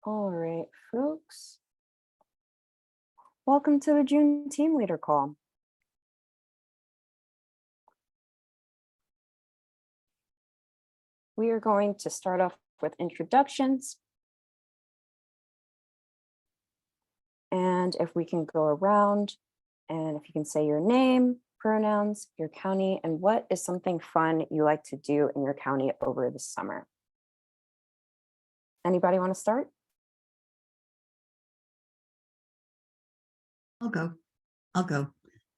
All right, folks. Welcome to the June Team Leader Call. We are going to start off with introductions. And if we can go around and if you can say your name, pronouns, your county, and what is something fun you like to do in your county over the summer. Anybody want to start? I'll go.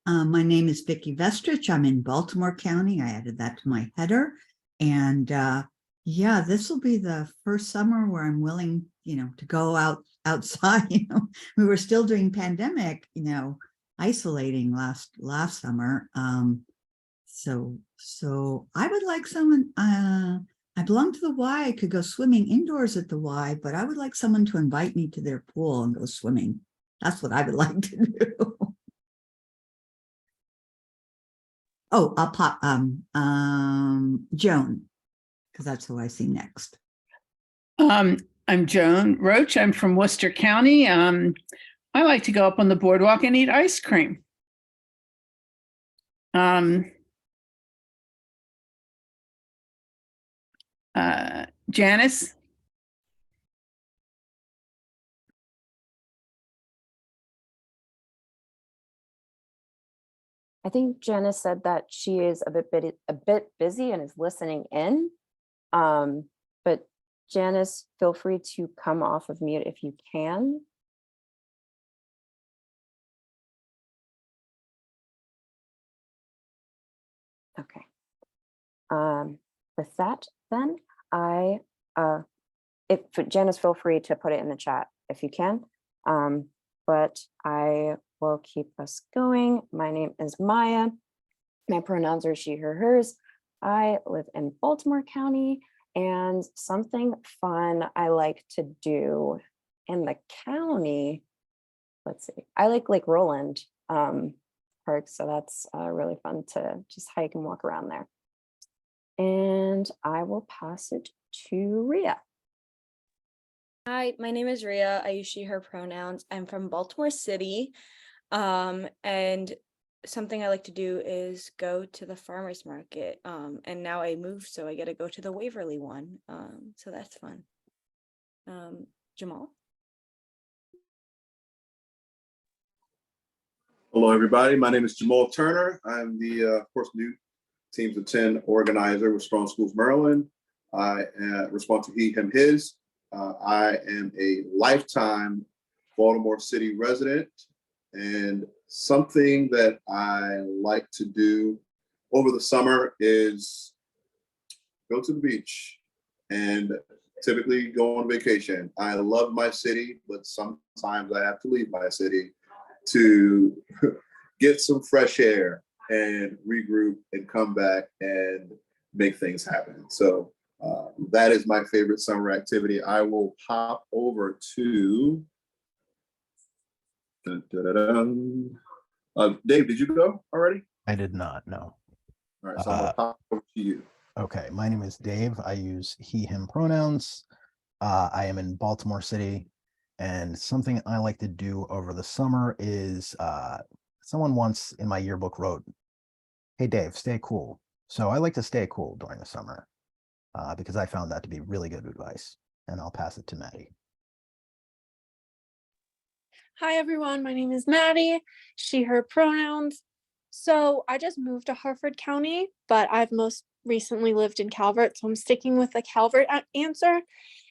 My name is Vicki Vestrich. I'm in Baltimore County. I added that to my header. And yeah, this will be the first summer where I'm willing, to go outside. We were still doing pandemic, isolating last summer. So I would like someone, I belong to the Y. I could go swimming indoors at the Y, but I would like someone to invite me to their pool and go swimming. That's what I would like to do. Oh, I'll pop Joan, because that's who I see next. I'm Joan Roach. I'm from Worcester County. I like to go up on the boardwalk and eat ice cream. Janice? I think Janice said that she is a bit busy and is listening in. But Janice, feel free to come off of mute if you can. Okay. With that, then Janice, feel free to put it in the chat if you can. But I will keep us going. My name is Maya. My pronouns are she, her, hers. I live in Baltimore County, and something fun I like to do in the county. Let's see. I like Lake Roland Park, so that's really fun to just hike and walk around there. And I will pass it to Ria. Hi, my name is Ria. I use she, her pronouns. I'm from Baltimore City. And something I like to do is go to the farmer's market. And now I moved, so I get to go to the Waverly one. So that's fun. Jamal? Hello, everybody. My name is Jamal Turner. I'm the, of course, new Teams of 10 organizer with Strong Schools Maryland. I respond to he, him, his. I am a lifetime Baltimore City resident, and something that I like to do over the summer is go to the beach and typically go on vacation. I love my city, but sometimes I have to leave my city to get some fresh air and regroup and come back and make things happen. So that is my favorite summer activity. I will pop over to Dave, did you go already? I did not, no. All right, so I'm gonna pop over to you. Okay, my name is Dave. I use he, him pronouns. I am in Baltimore City, and something I like to do over the summer is someone once in my yearbook wrote, "Hey Dave, stay cool." So I like to stay cool during the summer because I found that to be really good advice, and I'll pass it to Maddie. Hi everyone, my name is Maddie, she, her pronouns. So I just moved to Harford County, but I've most recently lived in Calvert, so I'm sticking with the Calvert answer.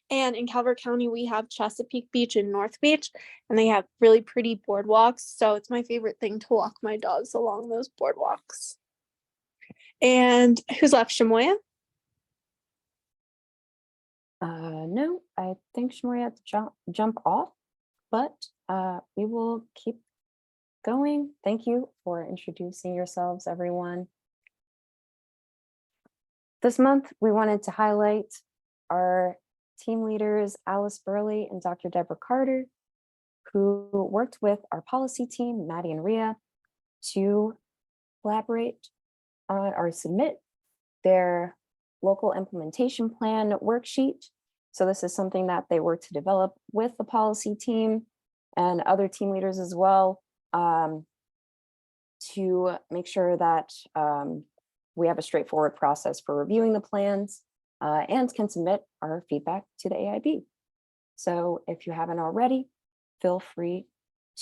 And in Calvert County, we have Chesapeake Beach and North Beach, and they have really pretty boardwalks. So it's my favorite thing to walk my dogs along those boardwalks. And who's left, Shamoya? No, I think Shamoya had to jump off, but we will keep going. Thank you for introducing yourselves, everyone. This month, we wanted to highlight our team leaders, Alice Burley and Dr. Deborah Carter, who worked with our policy team, Maddie and Ria, to collaborate on or submit their local implementation plan worksheet So this is something that they work to develop with the policy team and other team leaders as well, to make sure that we have a straightforward process for reviewing the plans and can submit our feedback to the AIB. So if you haven't already, feel free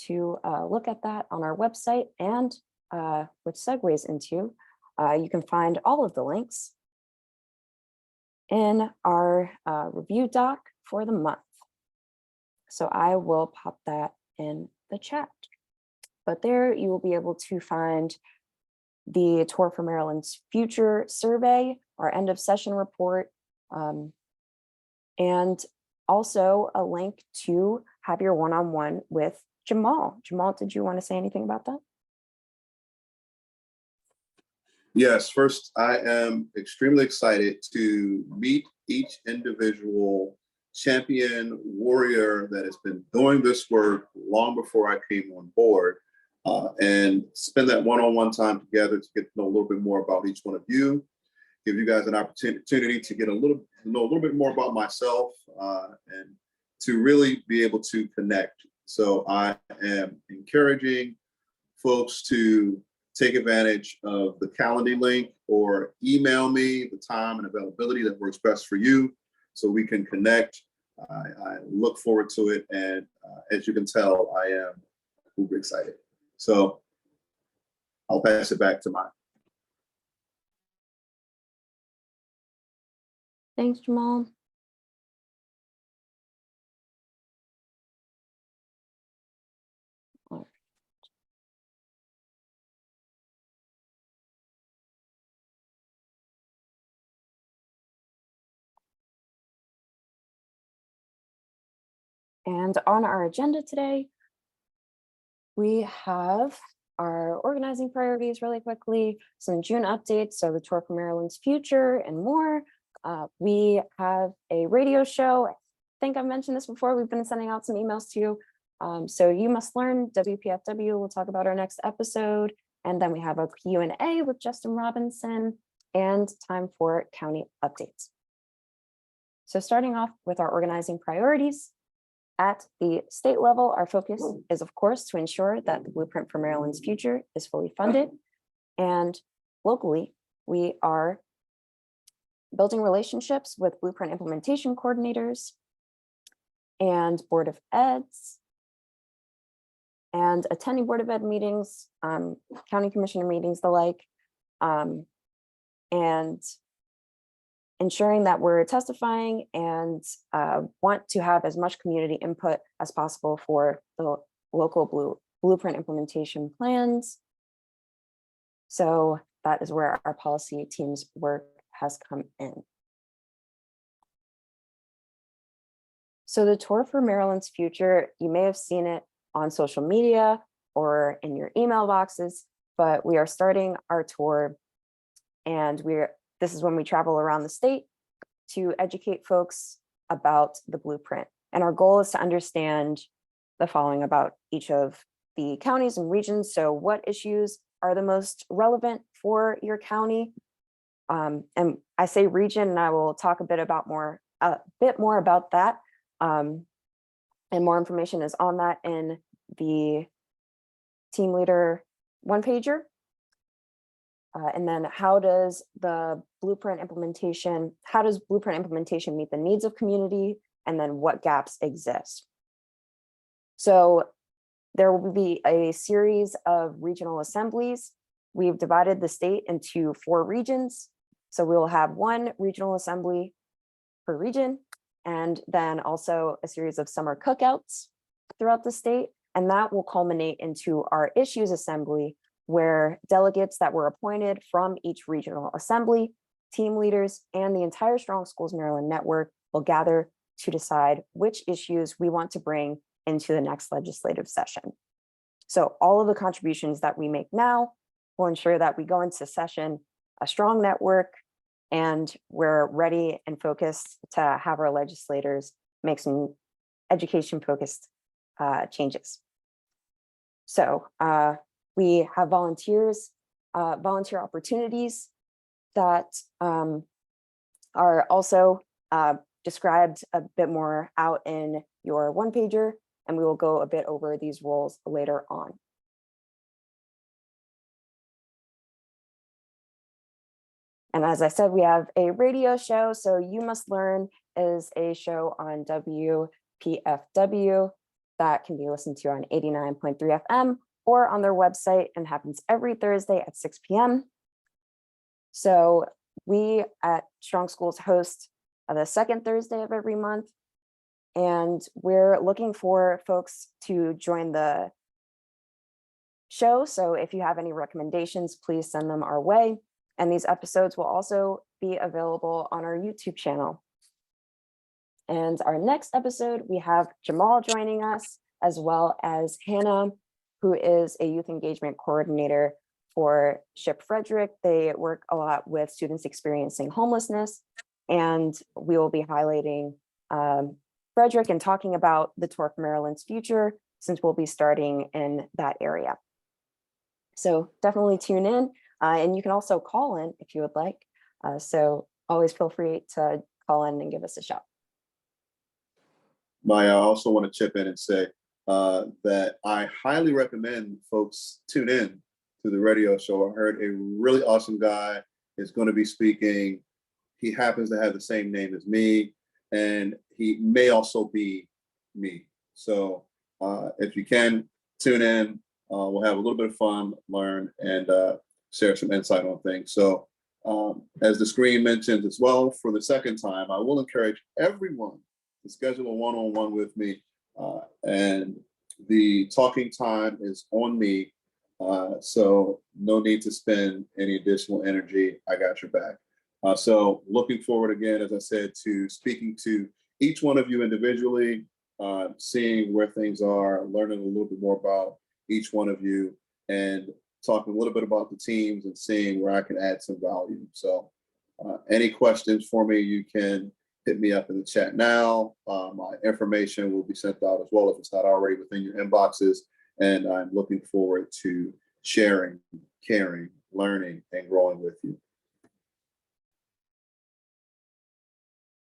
to look at that on our website, and which segues into, you can find all of the links in our review doc for the month. So I will pop that in the chat. But there you will be able to find the Tour for Maryland's Future survey, our end of session report, and also a link to have your one-on-one with Jamal. Jamal, did you want to say anything about that? Yes, first, I am extremely excited to meet each individual champion warrior that has been doing this work long before I came on board, and spend that one-on-one time together to get to know a little bit more about each one of you, give you guys an opportunity to get know a little bit more about myself, and to really be able to connect. So I am encouraging folks to take advantage of the Calendly link or email me the time and availability that works best for you so we can connect. I look forward to it. And as you can tell, I am uber excited. So I'll pass it back to Maya. Thanks, Jamal. And on our agenda today, we have our organizing priorities really quickly, some June updates, so the Tour for Maryland's Future and more. We have a radio show. I think I've mentioned this before. We've been sending out some emails to you. So You Must Learn, WPFW, we'll talk about our next episode. And then we have a Q&A with Justin Robinson and time for county updates. So starting off with our organizing priorities, at the state level, our focus is, of course, to ensure that the Blueprint for Maryland's Future is fully funded. And locally, we are building relationships with Blueprint implementation coordinators and Board of Eds, and attending Board of Ed meetings, county commissioner meetings, the like, and ensuring that we're testifying and want to have as much community input as possible for the local Blueprint implementation plans. So that is where our policy team's work has come in. So the Tour for Maryland's Future, you may have seen it on social media or in your email boxes, but we are starting our tour, and this is when we travel around the state to educate folks about the Blueprint. And our goal is to understand the following about each of the counties and regions. So what issues are the most relevant for your county? And I say region, and I will talk a bit more about that. And more information is on that in the team leader one-pager. And then how does Blueprint implementation meet the needs of community, and then what gaps exist? So there will be a series of regional assemblies. We've divided the state into 4 regions. So we will have 1 regional assembly per region, and then also a series of summer cookouts throughout the state. And that will culminate into our issues assembly, where delegates that were appointed from each regional assembly, team leaders, and the entire Strong Schools Maryland network will gather to decide which issues we want to bring into the next legislative session. So all of the contributions that we make now will ensure that we go into session a strong network, and we're ready and focused to have our legislators make some education-focused changes. So we have volunteer opportunities that are also described a bit more out in your one pager, and we will go a bit over these roles later on. And as I said, we have a radio show. So You Must Learn is a show on WPFW that can be listened to on 89.3 FM or on their website, and happens every Thursday at 6 p.m. So we at Strong Schools host the second Thursday of every month, and we're looking for folks to join the show. So if you have any recommendations, please send them our way. And these episodes will also be available on our YouTube channel. And our next episode, we have Jamal joining us, as well as Hannah, who is a youth engagement coordinator for SHIP Frederick. They work a lot with students experiencing homelessness, and we will be highlighting Frederick and talking about the Tour for Maryland's future, since we'll be starting in that area. So definitely tune in, and you can also call in if you would like. So always feel free to call in and give us a shout. Maya, I also want to chip in and say that I highly recommend folks tune in to the radio show. I heard a really awesome guy is going to be speaking. He happens to have the same name as me, and he may also be me. So if you can tune in, we'll have a little bit of fun, learn, and share some insight on things. So as the screen mentioned as well, for the second time, I will encourage everyone to schedule a one-on-one with me. And the talking time is on me. So no need to spend any additional energy. I got your back. So looking forward again, as I said, to speaking to each one of you individually, seeing where things are, learning a little bit more about each one of you, and talking a little bit about the teams and seeing where I can add some value. So any questions for me, you can hit me up in the chat now. My information will be sent out as well if it's not already within your inboxes. And I'm looking forward to sharing, caring, learning, and growing with you.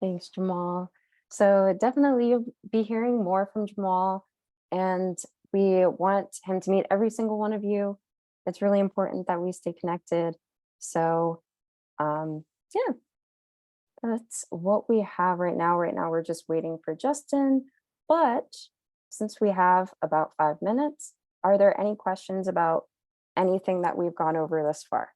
Thanks, Jamal. So definitely you'll be hearing more from Jamal, and we want him to meet every single one of you. It's really important that we stay connected. So yeah, that's what we have right now. Right now, we're just waiting for Justin, but since we have about 5 minutes, are there any questions about anything that we've gone over thus far?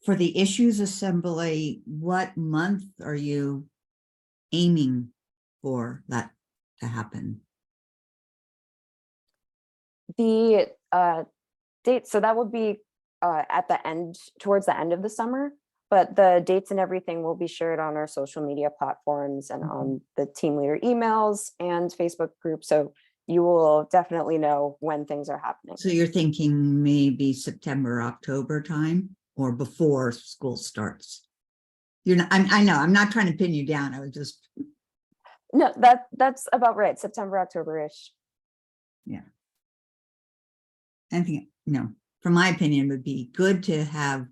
For the issues assembly, what month are you aiming for that to happen? The date, so that would be at the end, towards the end of the summer, but the dates and everything will be shared on our social media platforms and on the team leader emails and Facebook group. So you will definitely know when things are happening. So you're thinking maybe September, October time, or before school starts? You're not, I know, I'm not trying to pin you down. I was just. No, that's about right. September, October-ish. Yeah. I think, from my opinion, would be good to have,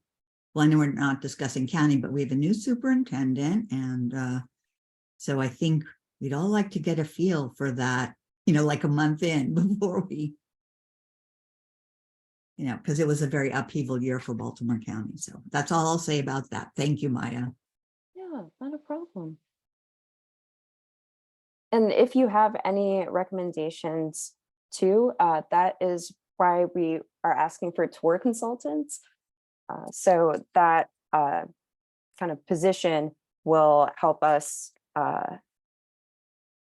well, I know we're not discussing county, but we have a new superintendent. And so I think we'd all like to get a feel for that, like a month in before we, because it was a very upheaval year for Baltimore County. So that's all I'll say about that. Thank you, Maya. Yeah, not a problem. And if you have any recommendations too, that is why we are asking for tour consultants. So that kind of position will help us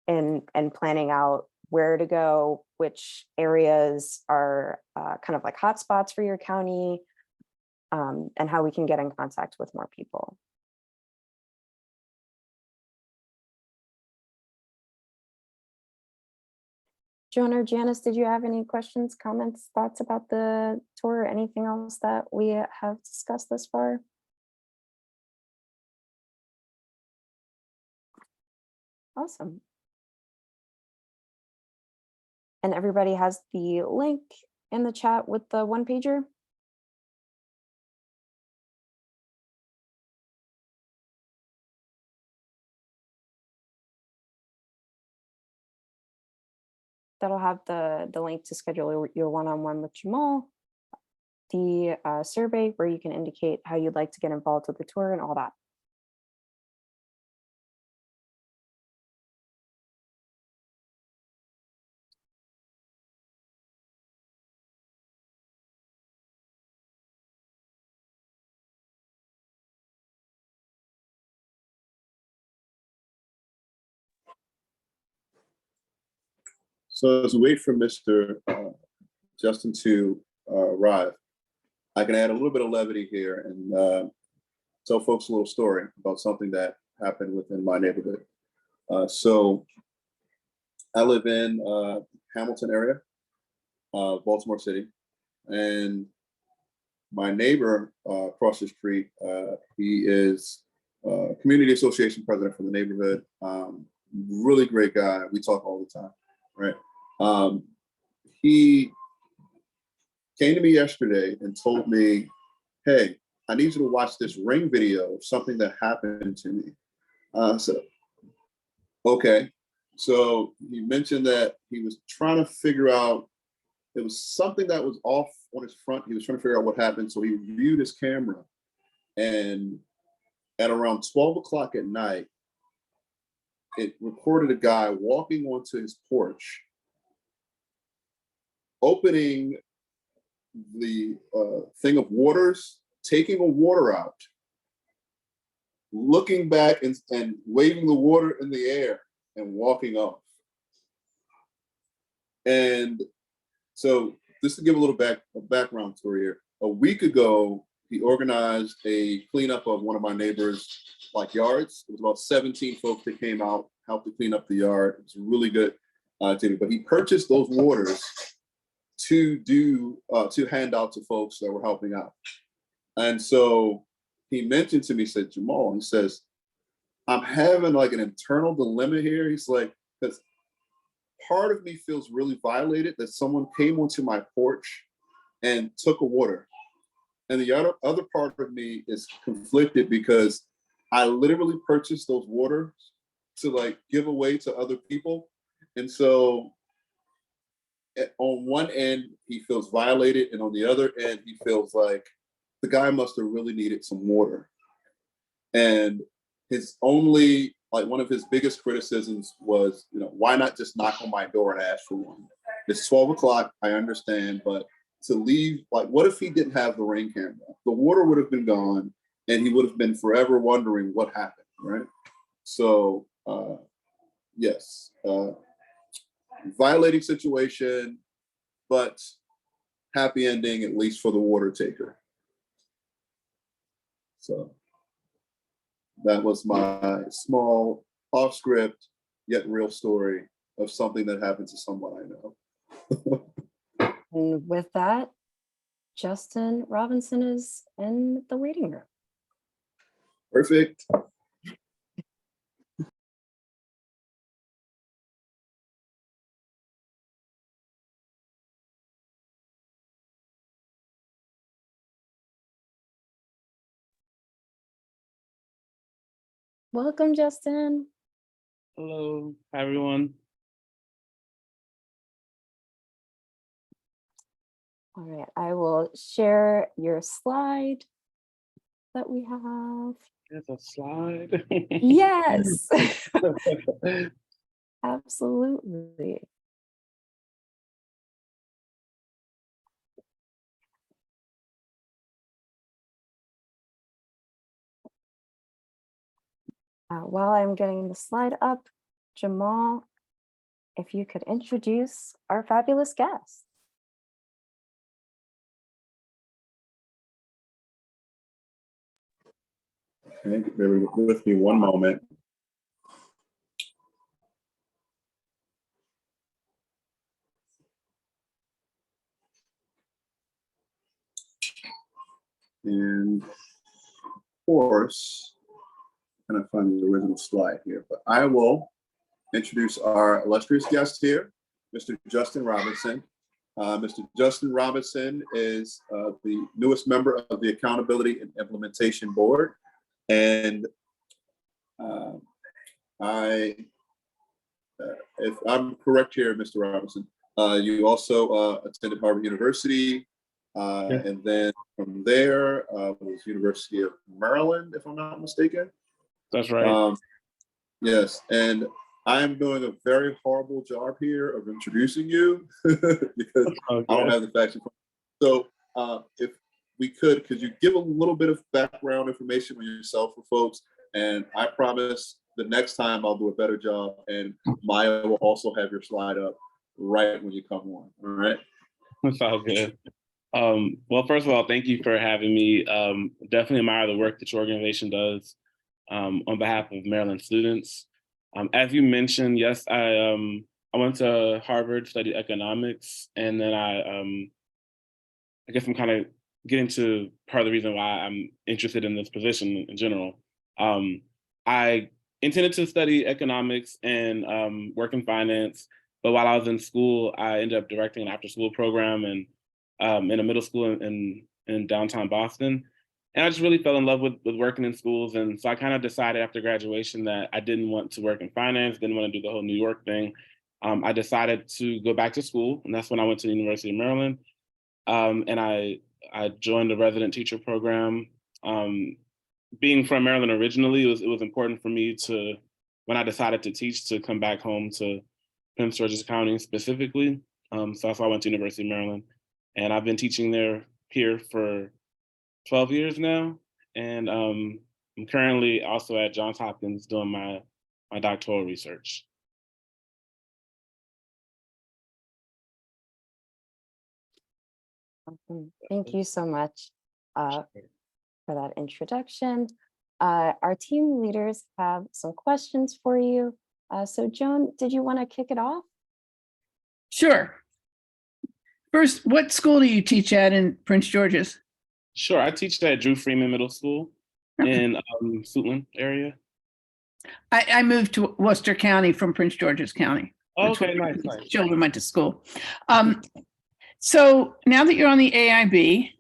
in planning out where to go, which areas are kind of like hotspots for your county, and how we can get in contact with more people. Joan or Janice, did you have any questions, comments, thoughts about the tour, or anything else that we have discussed thus far? Awesome. And everybody has the link in the chat with the one pager. That'll have the link to schedule your one-on-one with Jamal, the survey where you can indicate how you'd like to get involved with the tour and all that. So as we wait for Mr. Justin to arrive, I can add a little bit of levity here and tell folks a little story about something that happened within my neighborhood. So I live in Hamilton area, Baltimore City, and my neighbor across the street, he is community association president for the neighborhood. Really great guy. We talk all the time, right? He came to me yesterday and told me, hey, I need you to watch this Ring video of something that happened to me. I said, okay. So he mentioned that he was trying to figure out, it was something that was off on his front. He was trying to figure out what happened. So he viewed his camera, and at around 12 o'clock at night, it recorded a guy walking onto his porch, opening the thing of waters, taking a water out, looking back and waving the water in the air and walking off. And so just to give a little background story here, a week ago, he organized a cleanup of one of my neighbors' yards. It was about 17 folks that came out, helped to clean up the yard. It was really good activity, but he purchased those waters to hand out to folks that were helping out. And so he mentioned to me, said, Jamal, he says, I'm having an internal dilemma here. He's like, because part of me feels really violated that someone came onto my porch and took a water. And the other part of me is conflicted because I literally purchased those waters to give away to other people. And so on one end, he feels violated. And on the other end, he feels like the guy must have really needed some water. And his only, one of his biggest criticisms was, why not just knock on my door and ask for one? It's 12 o'clock, I understand, but to leave, what if he didn't have the Ring camera? The water would have been gone and he would have been forever wondering what happened, right? So, yes, violating situation, but happy ending, at least for the water taker. So that was my small off script yet real story of something that happened to someone I know. And with that, Justin Robinson is in the waiting room. Perfect. Welcome, Justin. Hello, everyone. All right, I will share your slide that we have. There's a slide. Yes, absolutely. While I'm getting the slide up, Jamal, if you could introduce our fabulous guest. Okay, bear with me one moment. And of course, I'm gonna find the original slide here, but I will introduce our illustrious guest here. Mr. Justin Robinson. Mr. Justin Robinson is the newest member of the Accountability and Implementation Board. And if I'm correct here, Mr. Robinson, you also attended Harvard University. And then from there was University of Maryland, if I'm not mistaken. That's right. Yes, and I'm doing a very horrible job here of introducing you because I don't have the facts. So if we could you give a little bit of background information on yourself for folks? And I promise the next time I'll do a better job, and Maya will also have your slide up right when you come on. All right. That's all good. Well, first of all, thank you for having me. Definitely admire the work that your organization does on behalf of Maryland students. As you mentioned, yes, I went to Harvard, studied economics, and then I guess I'm kind of getting to part of the reason why I'm interested in this position in general. I intended to study economics and work in finance, but while I was in school, I ended up directing an after-school program and in a middle school in downtown Boston. And I just really fell in love with working in schools. And so I kind of decided after graduation that I didn't want to work in finance, didn't want to do the whole New York thing. I decided to go back to school, and that's when I went to the University of Maryland. And I joined the resident teacher program. Being from Maryland originally, it was important for me to, when I decided to teach, to come back home to Prince George's County specifically. So that's why I went to University of Maryland. And I've been teaching here for 12 years now. And I'm currently also at Johns Hopkins doing my doctoral research. Awesome. Thank you so much for that introduction. Our team leaders have some questions for you. So Joan, did you want to kick it off? Sure. First, what school do you teach at in Prince George's? Sure, I teach at Drew Freeman Middle School in Suitland area. I moved to Worcester County from Prince George's County. Okay, nice. Children went to school. So now that you're on the AIB,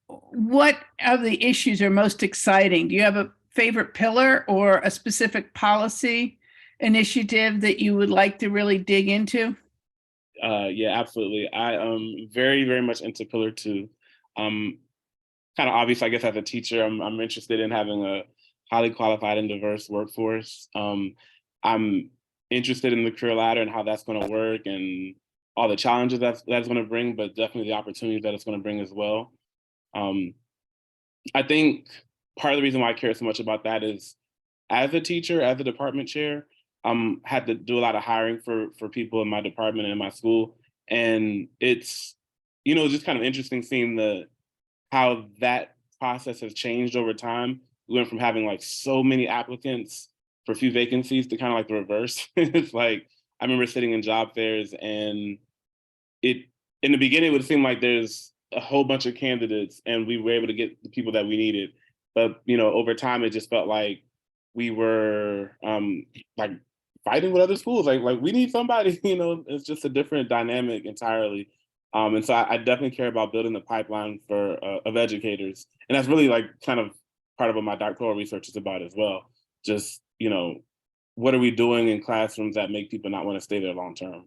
what of the issues are most exciting? Do you have a favorite pillar or a specific policy initiative that you would like to really dig into? Yeah, absolutely. I am very, very much into Pillar 2. Kind of obvious, I guess, as a teacher, I'm interested in having a highly qualified and diverse workforce. I'm interested in the career ladder and how that's going to work and all the challenges that's going to bring, but definitely the opportunities that it's going to bring as well. I think part of the reason why I care so much about that is, as a teacher, as a department chair, had to do a lot of hiring for people in my department and in my school. And it's, just kind of interesting seeing how that process has changed over time. We went from having like so many applicants for few vacancies to kind of like the reverse. It's like, I remember sitting in job fairs and in the beginning, it would seem like there's a whole bunch of candidates and we were able to get the people that we needed. But, over time, it just felt like we were like fighting with other schools. Like we need somebody, it's just a different dynamic entirely. And so I definitely care about building the pipeline of educators. And that's really like kind of part of what my doctoral research is about as well. Just, what are we doing in classrooms that make people not want to stay there long term?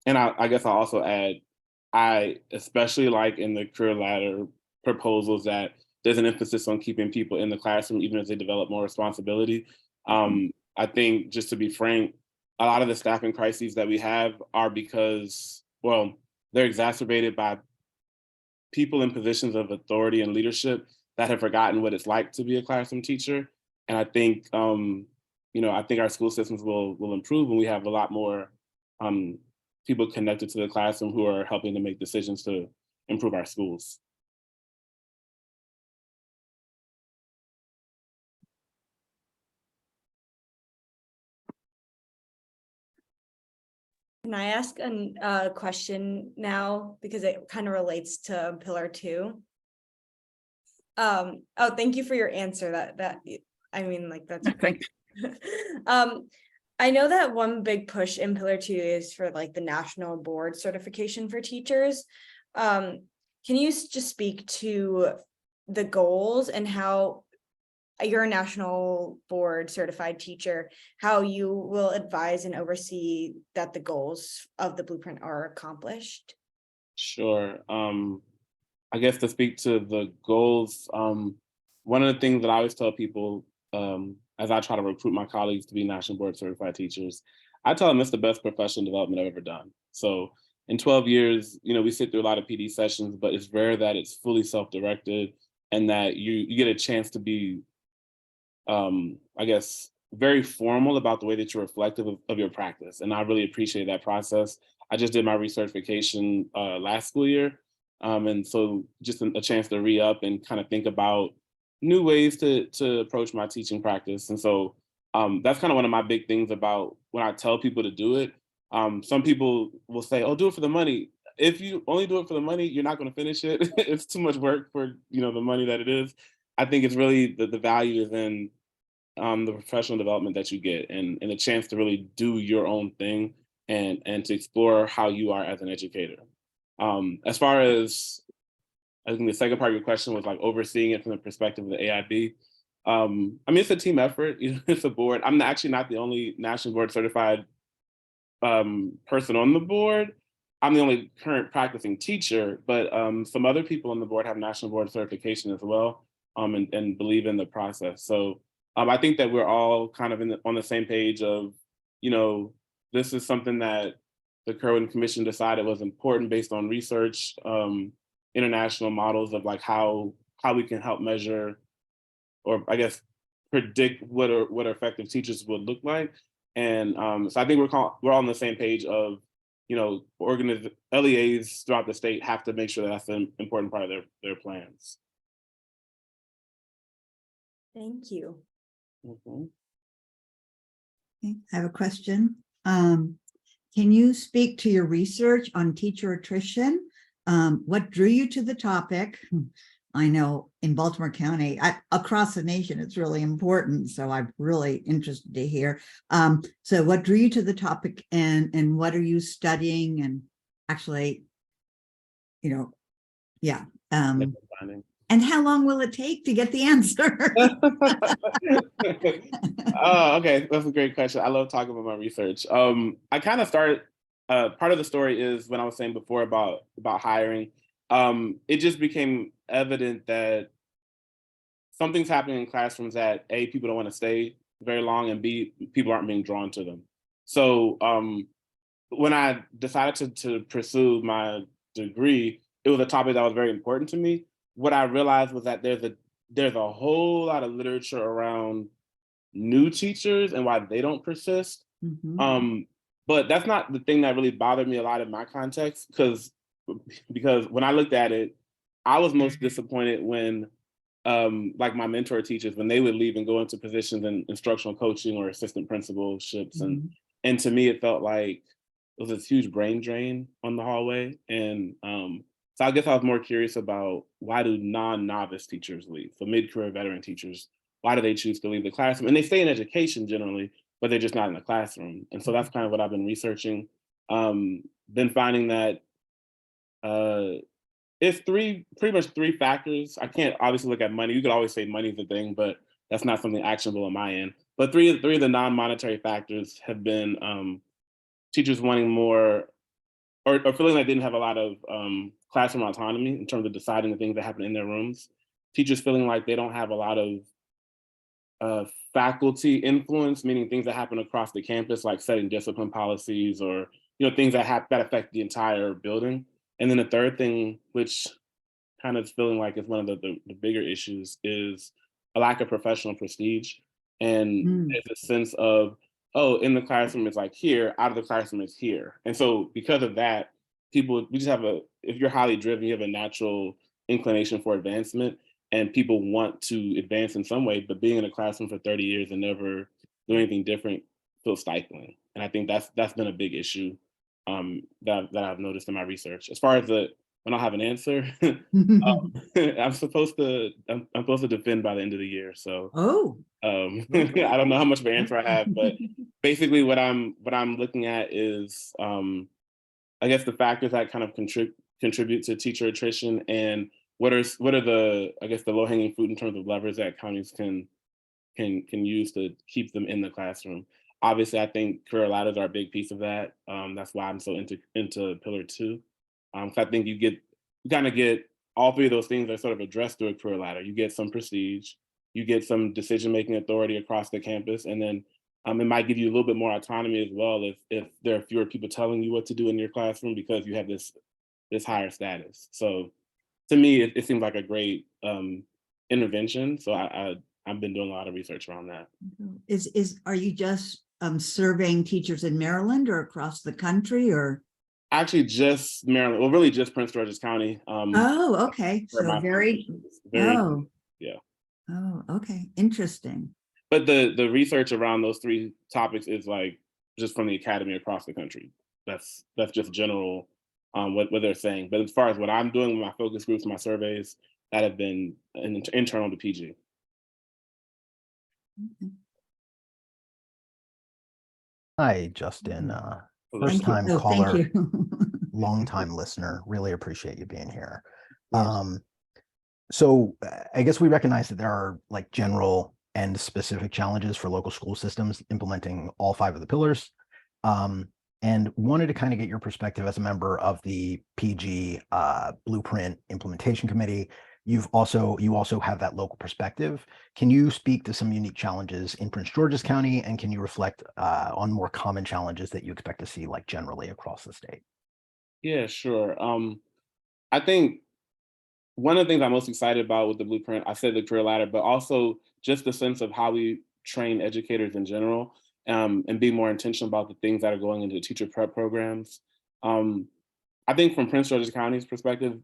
And I guess I'll also add, I especially like in the career ladder proposals that there's an emphasis on keeping people in the classroom even as they develop more responsibility. I think, just to be frank, a lot of the staffing crises that we have are because, well, they're exacerbated by people in positions of authority and leadership that have forgotten what it's like to be a classroom teacher. And I think, I think our school systems will improve when we have a lot more people connected to the classroom who are helping to make decisions to improve our schools. Can I ask a question now, because it kind of relates to Pillar 2? Oh, thank you for your answer. That's Thank you. I know that one big push in Pillar 2 is for like the national board certification for teachers. Can you just speak to the goals and how you're a national board certified teacher, how you will advise and oversee that the goals of the blueprint are accomplished? Sure. I guess to speak to the goals, one of the things that I always tell people as I try to recruit my colleagues to be national board certified teachers, I tell them it's the best professional development I've ever done. So in 12 years, we sit through a lot of PD sessions, but it's rare that it's fully self-directed and that you get a chance to be, I guess, very formal about the way that you're reflective of your practice. And I really appreciate that process. I just did my recertification last school year. And so just a chance to re-up and kind of think about new ways to approach my teaching practice. And so that's kind of one of my big things about when I tell people to do it. Some people will say, oh, do it for the money. If you only do it for the money, you're not going to finish it. It's too much work for the money that it is. I think it's really the value is in the professional development that you get and the chance to really do your own thing and to explore how you are as an educator. As far as I think the second part of your question was like overseeing it from the perspective of the AIB. I mean, it's a team effort. It's a board. I'm actually not the only national board certified person on the board. I'm the only current practicing teacher, but some other people on the board have national board certification as well, and believe in the process. So I think that we're all kind of on the same page of, this is something that the Kerwin Commission decided was important based on research, international models of like how we can help measure, or I guess predict what effective teachers would look like. And so I think we're all on the same page of, LEAs throughout the state have to make sure that's an important part of their plans. Thank you. Mhm. Okay, I have a question. Can you speak to your research on teacher attrition? What drew you to the topic? I know in Baltimore County, across the nation, it's really important. So I'm really interested to hear. So what drew you to the topic and what are you studying? And actually, yeah. And how long will it take to get the answer? Oh, okay. That's a great question. I love talking about my research. I kind of started, part of the story is when I was saying before about hiring, it just became evident that something's happening in classrooms that A, people don't want to stay very long, and B, people aren't being drawn to them. So when I decided to pursue my degree, it was a topic that was very important to me. What I realized was that there's a whole lot of literature around new teachers and why they don't persist. Mhm. But that's not the thing that really bothered me a lot in my context, because when I looked at it, I was most disappointed when like my mentor teachers, when they would leave and go into positions in instructional coaching or assistant principalships. Mhm. And to me, it felt like it was this huge brain drain on the hallway. And so I guess I was more curious about, why do non-novice teachers leave? So mid-career veteran teachers, why do they choose to leave the classroom? And they stay in education generally, but they're just not in the classroom. And so that's kind of what I've been researching. Been finding that it's pretty much three factors. I can't obviously look at money. You could always say money is the thing, but that's not something actionable on my end. But three of the non-monetary factors have been teachers wanting more, or feeling like they didn't have a lot of classroom autonomy in terms of deciding the things that happen in their rooms. Teachers feeling like they don't have a lot of faculty influence, meaning things that happen across the campus, like setting discipline policies, or things that affect the entire building. And then the third thing, which kind of feeling like it's one of the bigger issues, is a lack of professional prestige. And Mm. there's a sense of, oh, in the classroom it's like here, out of the classroom it's here. And so because of that, we just have if you're highly driven, you have a natural inclination for advancement, and people want to advance in some way, but being in a classroom for 30 years and never doing anything different feels stifling. And I think that's been a big issue that I've noticed in my research. As far as the when I have an answer. I'm supposed to defend by the end of the year. So Oh, okay. I don't know how much of an answer I have, but basically what I'm looking at is I guess the factors that kind of contribute to teacher attrition, and what are the, I guess, the low hanging fruit in terms of levers that counties can use to keep them in the classroom. Obviously, I think career ladders are a big piece of that. That's why I'm so into pillar two. So I think you kind of get all three of those things are sort of addressed through a career ladder. You get some prestige, you get some decision making authority across the campus, and then it might give you a little bit more autonomy as well if there are fewer people telling you what to do in your classroom because you have this higher status. So to me, it seems like a great intervention. So I've been doing a lot of research around that. Are you just surveying teachers in Maryland or across the country, or? Actually, just Maryland. Well, really, just Prince George's County. Oh, okay. where So my very, focus is. Very, oh, yeah. oh, okay. Interesting. But the research around those three topics is like just from the academy across the country. That's just general what they're saying. But as far as what I'm doing with my focus groups, my surveys, that have been internal to PG. Okay. Hi, Justin. Hello. First Thank you. time Oh, thank caller, you. long time listener. Really appreciate you being here. Yes. So I guess we recognize that there are like general and specific challenges for local school systems implementing all 5 of the pillars. And wanted to kind of get your perspective as a member of the PG Blueprint Implementation Committee. You also have that local perspective. Can you speak to some unique challenges in Prince George's County, and can you reflect on more common challenges that you expect to see like generally across the state? Yeah, sure. I think one of the things I'm most excited about with the blueprint, I said the career ladder, but also just the sense of how we train educators in general, and be more intentional about the things that are going into teacher prep programs. Um, I think from Prince George's County's perspective,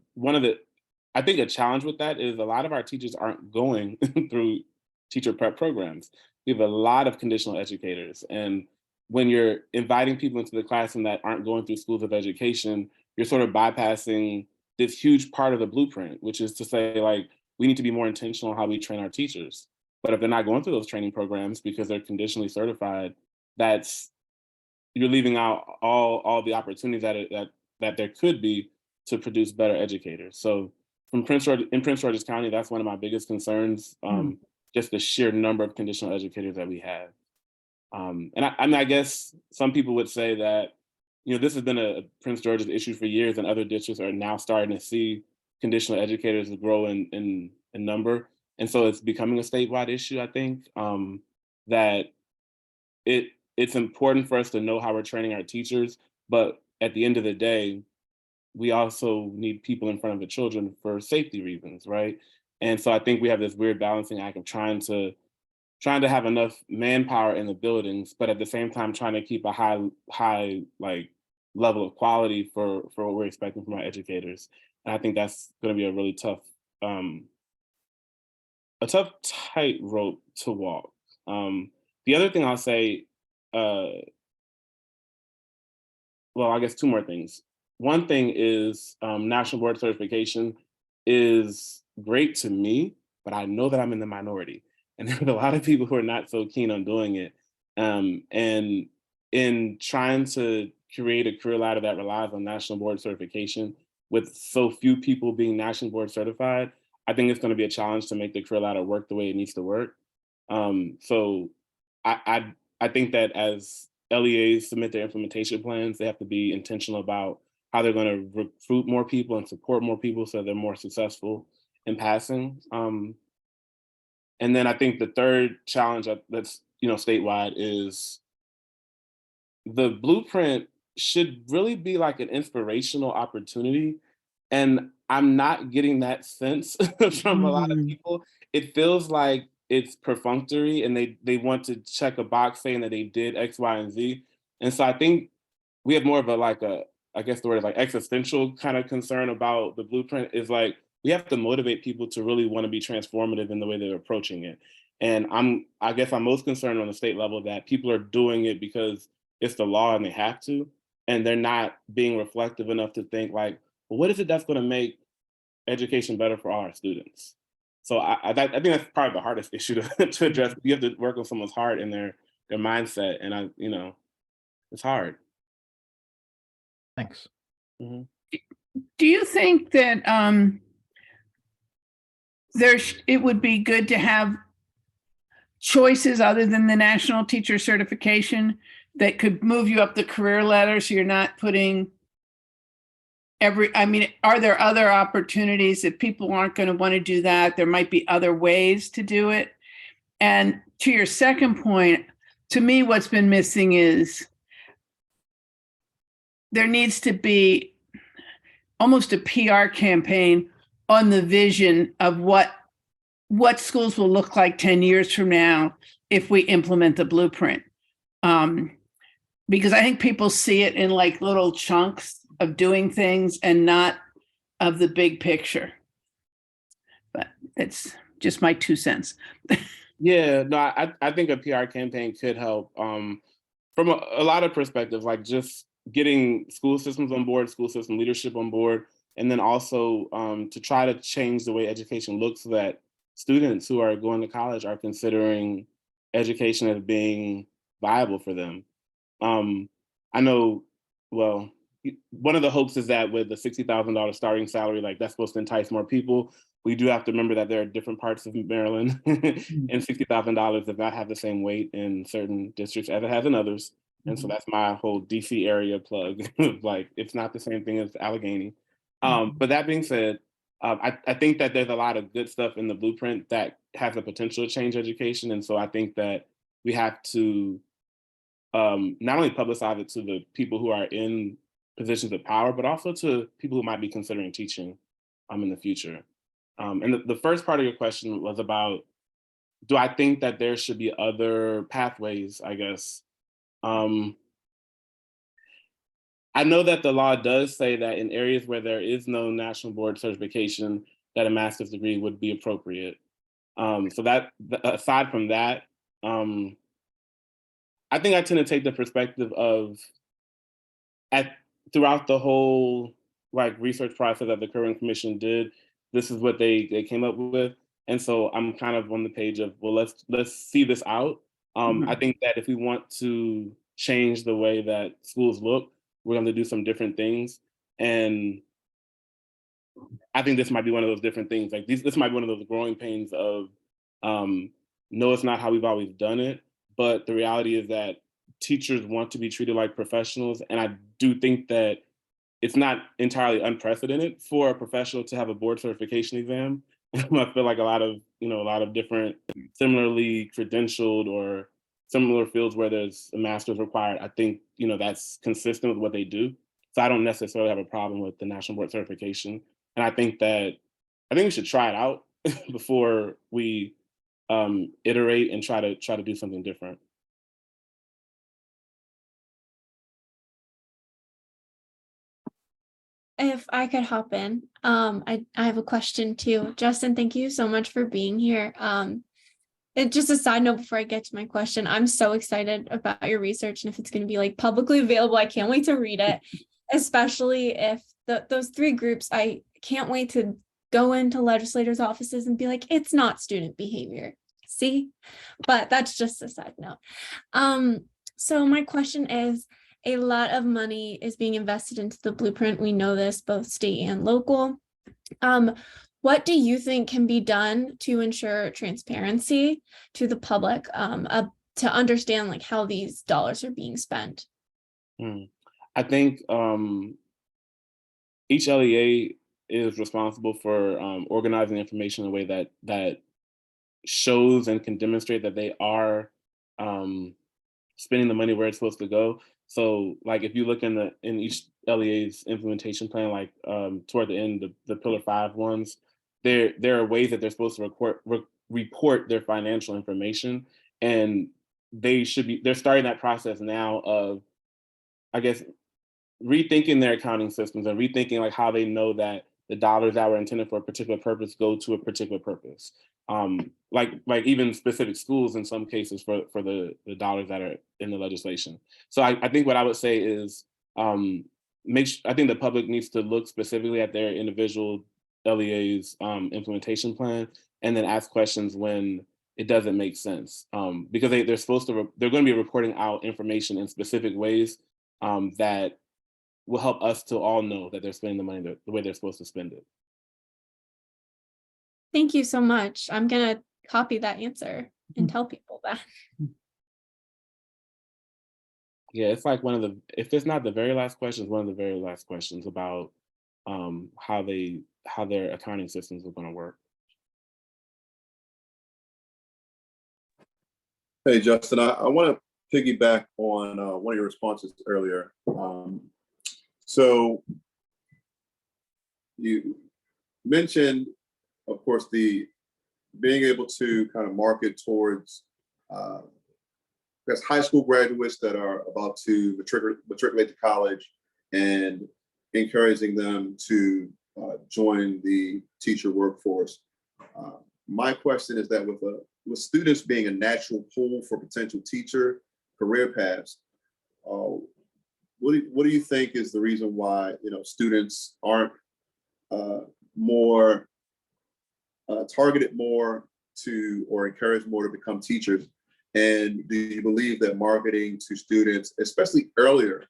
I think a challenge with that is a lot of our teachers aren't going through teacher prep programs. We have a lot of conditional educators. And when you're inviting people into the classroom that aren't going through schools of education, you're sort of bypassing this huge part of the blueprint, which is to say, like, we need to be more intentional on how we train our teachers. But if they're not going through those training programs because they're conditionally certified, that's you're leaving out all the opportunities that there could be to produce better educators. So in Prince George's County, that's one of my biggest concerns. Just the sheer number of conditional educators that we have. And I mean, I guess some people would say that, this has been a Prince George's issue for years, and other districts are now starting to see conditional educators grow in number. And so it's becoming a statewide issue, I think, that it's important for us to know how we're training our teachers, but at the end of the day, we also need people in front of the children for safety reasons, right? And so I think we have this weird balancing act of trying to have enough manpower in the buildings, but at the same time trying to keep a high like level of quality for what we're expecting from our educators. And I think that's going to be a really tough tightrope to walk. The other thing I'll say, well, I guess 2 more things. One thing is national board certification is great to me, but I know that I'm in the minority. And there's a lot of people who are not so keen on doing it. And in trying to create a career ladder that relies on national board certification with so few people being national board certified, I think it's going to be a challenge to make the career ladder work the way it needs to work. So I think that as LEAs submit their implementation plans, they have to be intentional about how they're going to recruit more people and support more people so they're more successful in passing. And then I think the third challenge that's statewide is the blueprint should really be like an inspirational opportunity. And I'm not getting that sense from a lot of people. It feels like it's perfunctory and they want to check a box saying that they did X, Y, and Z. And so I think we have more of I guess the word is like existential kind of concern about the blueprint is like, we have to motivate people to really want to be transformative in the way they're approaching it. And I guess I'm most concerned on the state level that people are doing it because it's the law and they have to, and they're not being reflective enough to think like, but what is it that's going to make education better for all our students? So I think that's probably the hardest issue to address. You have to work on someone's heart and their mindset, and it's hard. Thanks. Mhm. Do you think that it would be good to have choices other than the national teacher certification that could move you up the career ladder, so you're not putting are there other opportunities if people aren't going to want to do that? There might be other ways to do it. And to your second point, to me, what's been missing is there needs to be almost a PR campaign on the vision of what schools will look like 10 years from now if we implement the blueprint. Because I think people see it in like little chunks of doing things and not of the big picture. But it's just my 2 cents. Yeah, no, I think a PR campaign could help from a lot of perspectives, like just getting school systems on board, school system leadership on board, and then also to try to change the way education looks so that students who are going to college are considering education as being viable for them. I know, well, one of the hopes is that with the $60,000 starting salary, like that's supposed to entice more people. We do have to remember that there are different parts of Maryland and $60,000 does not have the same weight in certain districts as it has in others. And so that's my whole DC area plug. Like it's not the same thing as Allegheny. But that being said, I think that there's a lot of good stuff in the blueprint that has the potential to change education. And so I think that we have to not only publicize it to the people who are in positions of power, but also to people who might be considering teaching in the future. And the first part of your question was about, do I think that there should be other pathways, I guess? I know that the law does say that in areas where there is no national board certification, that a master's degree would be appropriate. So that aside from that, I think I tend to take the perspective of throughout the whole like research process that the current commission did, this is what they came up with. And so I'm kind of on the page of, well, let's see this out. I think that if we want to change the way that schools look, we're going to do some different things. And I think this might be one of those different things. Like this might be one of those growing pains of, no, it's not how we've always done it. But the reality is that teachers want to be treated like professionals. And I do think that it's not entirely unprecedented for a professional to have a board certification exam. I feel like a lot of different similarly credentialed or similar fields where there's a master's required, I think, that's consistent with what they do. So I don't necessarily have a problem with the national board certification. And I think we should try it out before we iterate and try to do something different. If I could hop in, I have a question too. Justin, thank you so much for being here. And just a side note before I get to my question, I'm so excited about your research, and if it's going to be like publicly available, I can't wait to read it, especially if those 3 groups, I can't wait to go into legislators' offices and be like, it's not student behavior. See, but that's just a side note. So my question is, a lot of money is being invested into the blueprint. We know this, both state and local. What do you think can be done to ensure transparency to the public, to understand like how these dollars are being spent? I think each LEA is responsible for organizing information in a way that shows and can demonstrate that they are spending the money where it's supposed to go. So like if you look in each LEA's implementation plan, like toward the end, the Pillar 5 ones, there are ways that they're supposed to report their financial information, and they're starting that process now of, I guess, rethinking their accounting systems and rethinking like how they know that the dollars that were intended for a particular purpose go to a particular purpose. Like even specific schools in some cases for the dollars that are in the legislation. So I think what I would say is I think the public needs to look specifically at their individual LEA's implementation plan, and then ask questions when it doesn't make sense, because they're supposed to they're going to be reporting out information in specific ways that will help us to all know that they're spending the money the way they're supposed to spend it. Thank you so much. I'm gonna copy that answer and tell people that. Yeah, it's like one of the, if it's not the very last question, it's one of the very last questions about how their accounting systems are going to work. Hey, Justin, I want to piggyback on one of your responses earlier. So you mentioned, of course, the being able to kind of market towards high school graduates that are about to matriculate to college, and encouraging them to join the teacher workforce. My question is that with students being a natural pool for potential teacher career paths, what do you think is the reason why students aren't more targeted more to, or encouraged more to become teachers? And do you believe that marketing to students, especially earlier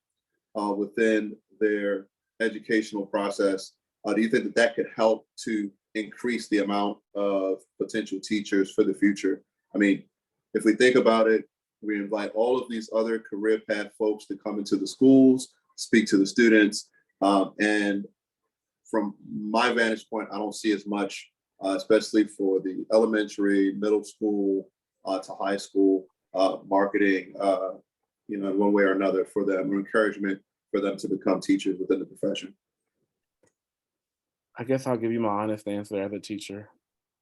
within their educational process, do you think that that could help to increase the amount of potential teachers for the future? I mean, if we think about it, we invite all of these other career path folks to come into the schools, speak to the students. And from my vantage point, I don't see as much, especially for the elementary, middle school to high school marketing, in one way or another for them, or encouragement for them to become teachers within the profession. I guess I'll give you my honest answer as a teacher.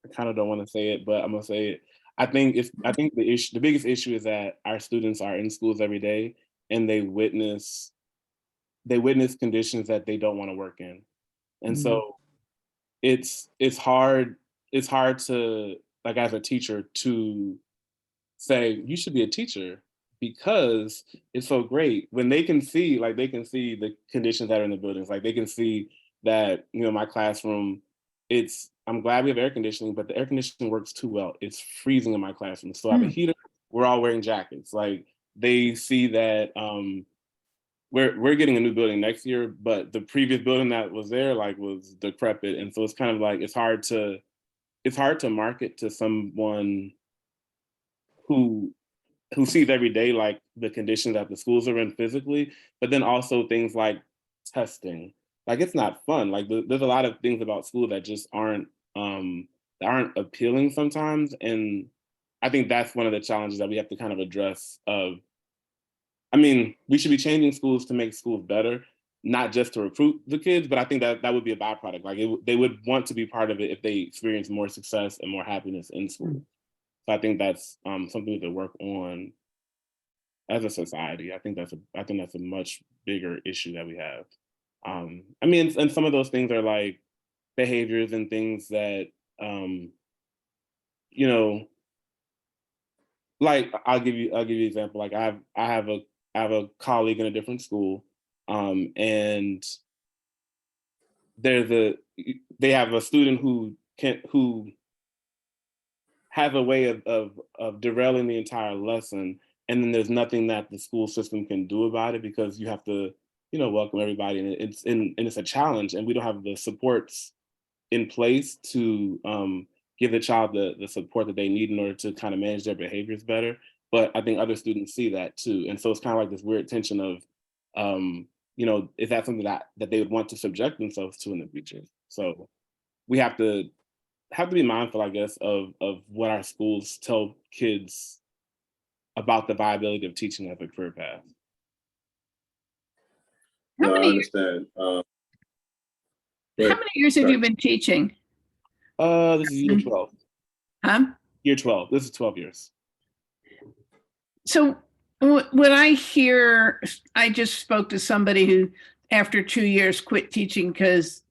I kind of don't want to say it, but I'm gonna say it. I think the biggest issue is that our students are in schools every day, and they witness conditions that they don't want to work in. And so it's hard to, like, as a teacher, to say you should be a teacher because it's so great when they can see the conditions that are in the buildings. Like, they can see that, my classroom, I'm glad we have air conditioning, but the air conditioning works too well. It's freezing in my classroom. So I have a heater, we're all wearing jackets. Like, they see that we're getting a new building next year, but the previous building that was there was decrepit. And so it's kind of like, it's hard to market to someone who sees every day like the conditions that the schools are in physically, but then also things like testing. Like, it's not fun. Like, there's a lot of things about school that just aren't appealing sometimes. And I think that's one of the challenges that we have to kind of address. We should be changing schools to make schools better, not just to recruit the kids, but I think that would be a byproduct. Like, they would want to be part of it if they experience more success and more happiness in school. So I think that's something we have to work on as a society. I think that's a much bigger issue that we have. And some of those things are like behaviors and things that, like, I'll give you an example. Like, I have a colleague in a different school, and they have a student who has a way of derailing the entire lesson, and then there's nothing that the school system can do about it, because you have to welcome everybody, and it's a challenge, and we don't have the supports in place to give the child the support that they need in order to kind of manage their behaviors better. But I think other students see that too, and so it's kind of like this weird tension of is that something that they would want to subject themselves to in the future? So we have to be mindful, I guess, of what our schools tell kids about the viability of teaching as a career path. No, I understand. How many years have you been teaching? This is year 12. Huh? Year 12. This is 12 years. So when I just spoke to somebody who, after 2 years, quit teaching because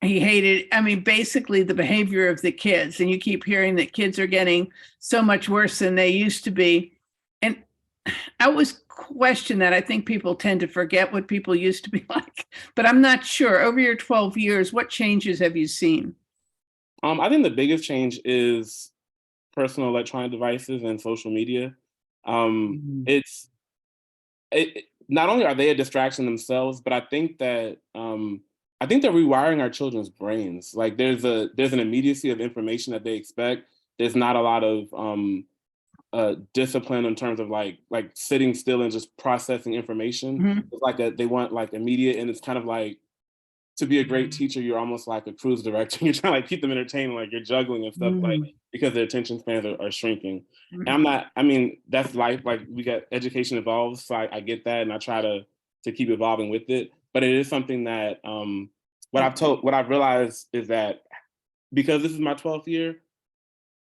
he hated, basically the behavior of the kids. And you keep hearing that kids are getting so much worse than they used to be. And I always question that. I think people tend to forget what people used to be like, but I'm not sure. Over your 12 years, what changes have you seen? I think the biggest change is personal electronic devices and social media. Mhm. Not only are they a distraction themselves, but I think they're rewiring our children's brains. Like there's an immediacy of information that they expect. There's not a lot of discipline in terms of like sitting still and just processing information. Mhm. It's like they want like immediate, and it's kind of like, to be a great teacher, you're almost like a cruise director. You're trying to like keep them entertained, like you're juggling and stuff, like Mm. because their attention spans are shrinking. Mhm. And I'm not. I mean, that's life. Like we got education evolves, so I get that, and I try to keep evolving with it. But it is something that what I've realized is that because this is my 12th year,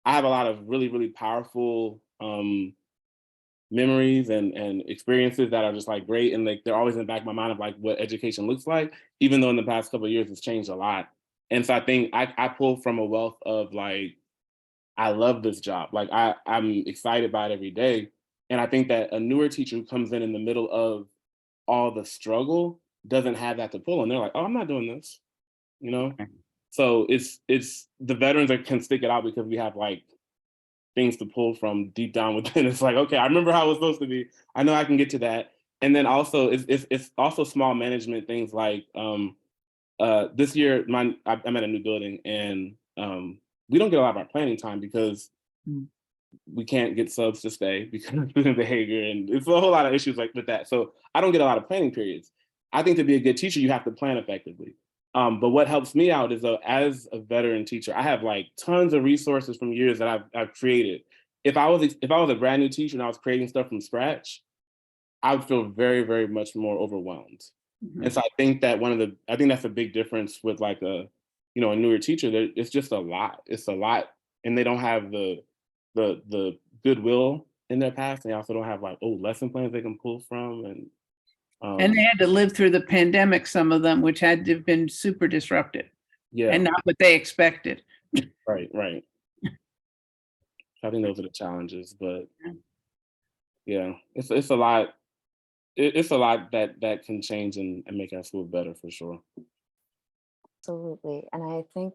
I have a lot of really really powerful memories and experiences that are just like great, and like they're always in the back of my mind of like what education looks like, even though in the past couple of years it's changed a lot. And so I think I pull from a wealth of like, I love this job, like I'm excited by it every day. And I think that a newer teacher who comes in the middle of all the struggle doesn't have that to pull, and they're like, oh, I'm not doing this, you know. So it's the veterans that can stick it out because we have like things to pull from deep down within. It's like, okay, I remember how it was supposed to be. I know I can get to that. And then also it's also small management things like this year I'm at a new building, and we don't get a lot of our planning time because Mm. we can't get subs to stay because of student behavior, and it's a whole lot of issues like with that. So I don't get a lot of planning periods. I think to be a good teacher, you have to plan effectively. But what helps me out is as a veteran teacher, I have like tons of resources from years that I've created. If I was a brand new teacher and I was creating stuff from scratch, I would feel very, very much more overwhelmed. Mhm. And so I think that's a big difference with like a newer teacher. It's just a lot. It's a lot, and they don't have the goodwill in their past. They also don't have like lesson plans they can pull from, and And they had to live through the pandemic, some of them, which had to have been super disruptive yeah, and not what they expected. right. I think those are the challenges, but yeah, it's a lot. It's a lot that can change and make our school better for sure. Absolutely. And I think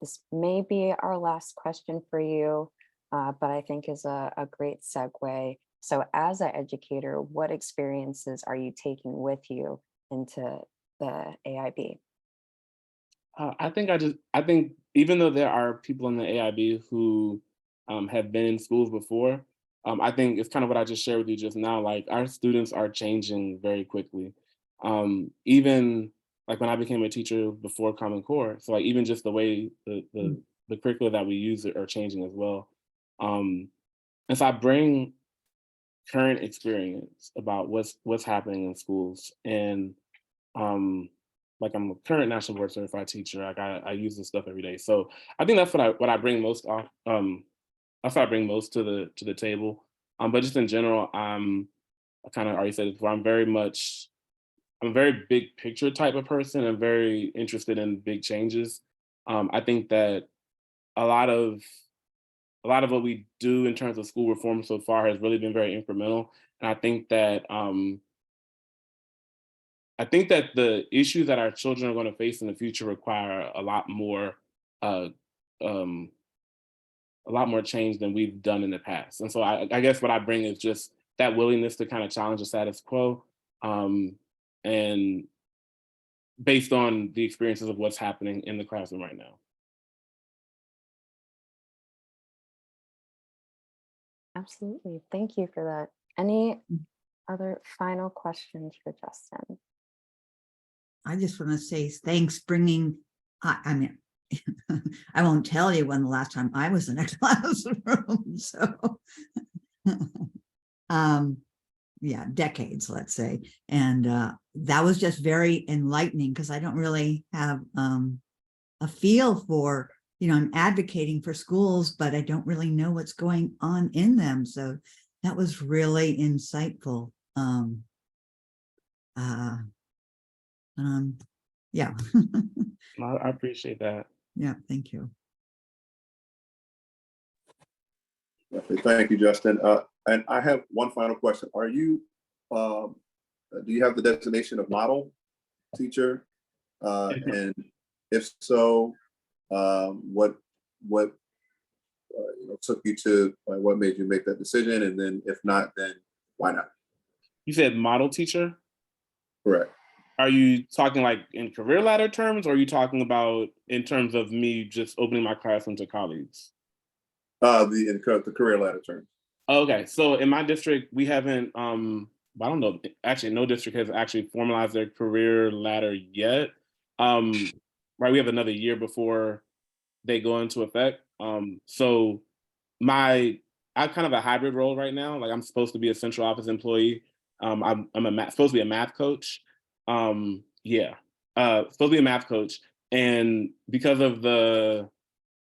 this may be our last question for you, but I think is a great segue. So, as an educator, what experiences are you taking with you into the AIB? I think even though there are people in the AIB who have been in schools before, I think it's kind of what I just shared with you just now. Like our students are changing very quickly. Even like when I became a teacher before Common Core, so like even just the way the curricula that we use are changing as well. Um, and so I bring current experience about what's happening in schools, and um like I'm a current national board certified teacher. Like I use this stuff every day. So I think that's what I bring most off. That's what I bring most to the table. But just in general, I kind of already said it before. I'm a very big picture type of person. I'm very interested in big changes. I think that a lot of a lot of what we do in terms of school reform so far has really been very incremental. And I think that the issues that our children are going to face in the future require uh, um, a lot more change than we've done in the past. And so I guess what I bring is just that willingness to kind of challenge the status quo, um, and based on the experiences of what's happening in the classroom right now. Absolutely. Thank you for that. Any other final questions for Justin? I just want to say thanks bringing, I mean, I won't tell you when the last time I was in a classroom. So, yeah, decades, let's say. And that was just very enlightening because I don't really have a feel for, I'm advocating for schools, but I don't really know what's going on in them. So that was really insightful. Yeah. I appreciate that. Yeah, thank you. Thank you, Justin. And I have one final question. Are you, do you have the designation of model teacher? And if so, what took you to, what made you make that decision? And then if not, then why not? You said model teacher? Correct. Are you talking like in career ladder terms, or are you talking about in terms of me just opening my classroom to colleagues? The career ladder term. Okay, so in my district, we haven't, I don't know, actually no district has actually formalized their career ladder yet. Right, we have another year before they go into effect. So I kind of a hybrid role right now. Like I'm supposed to be a central office employee. I'm supposed to be a math coach. Supposed to be a math coach. And because of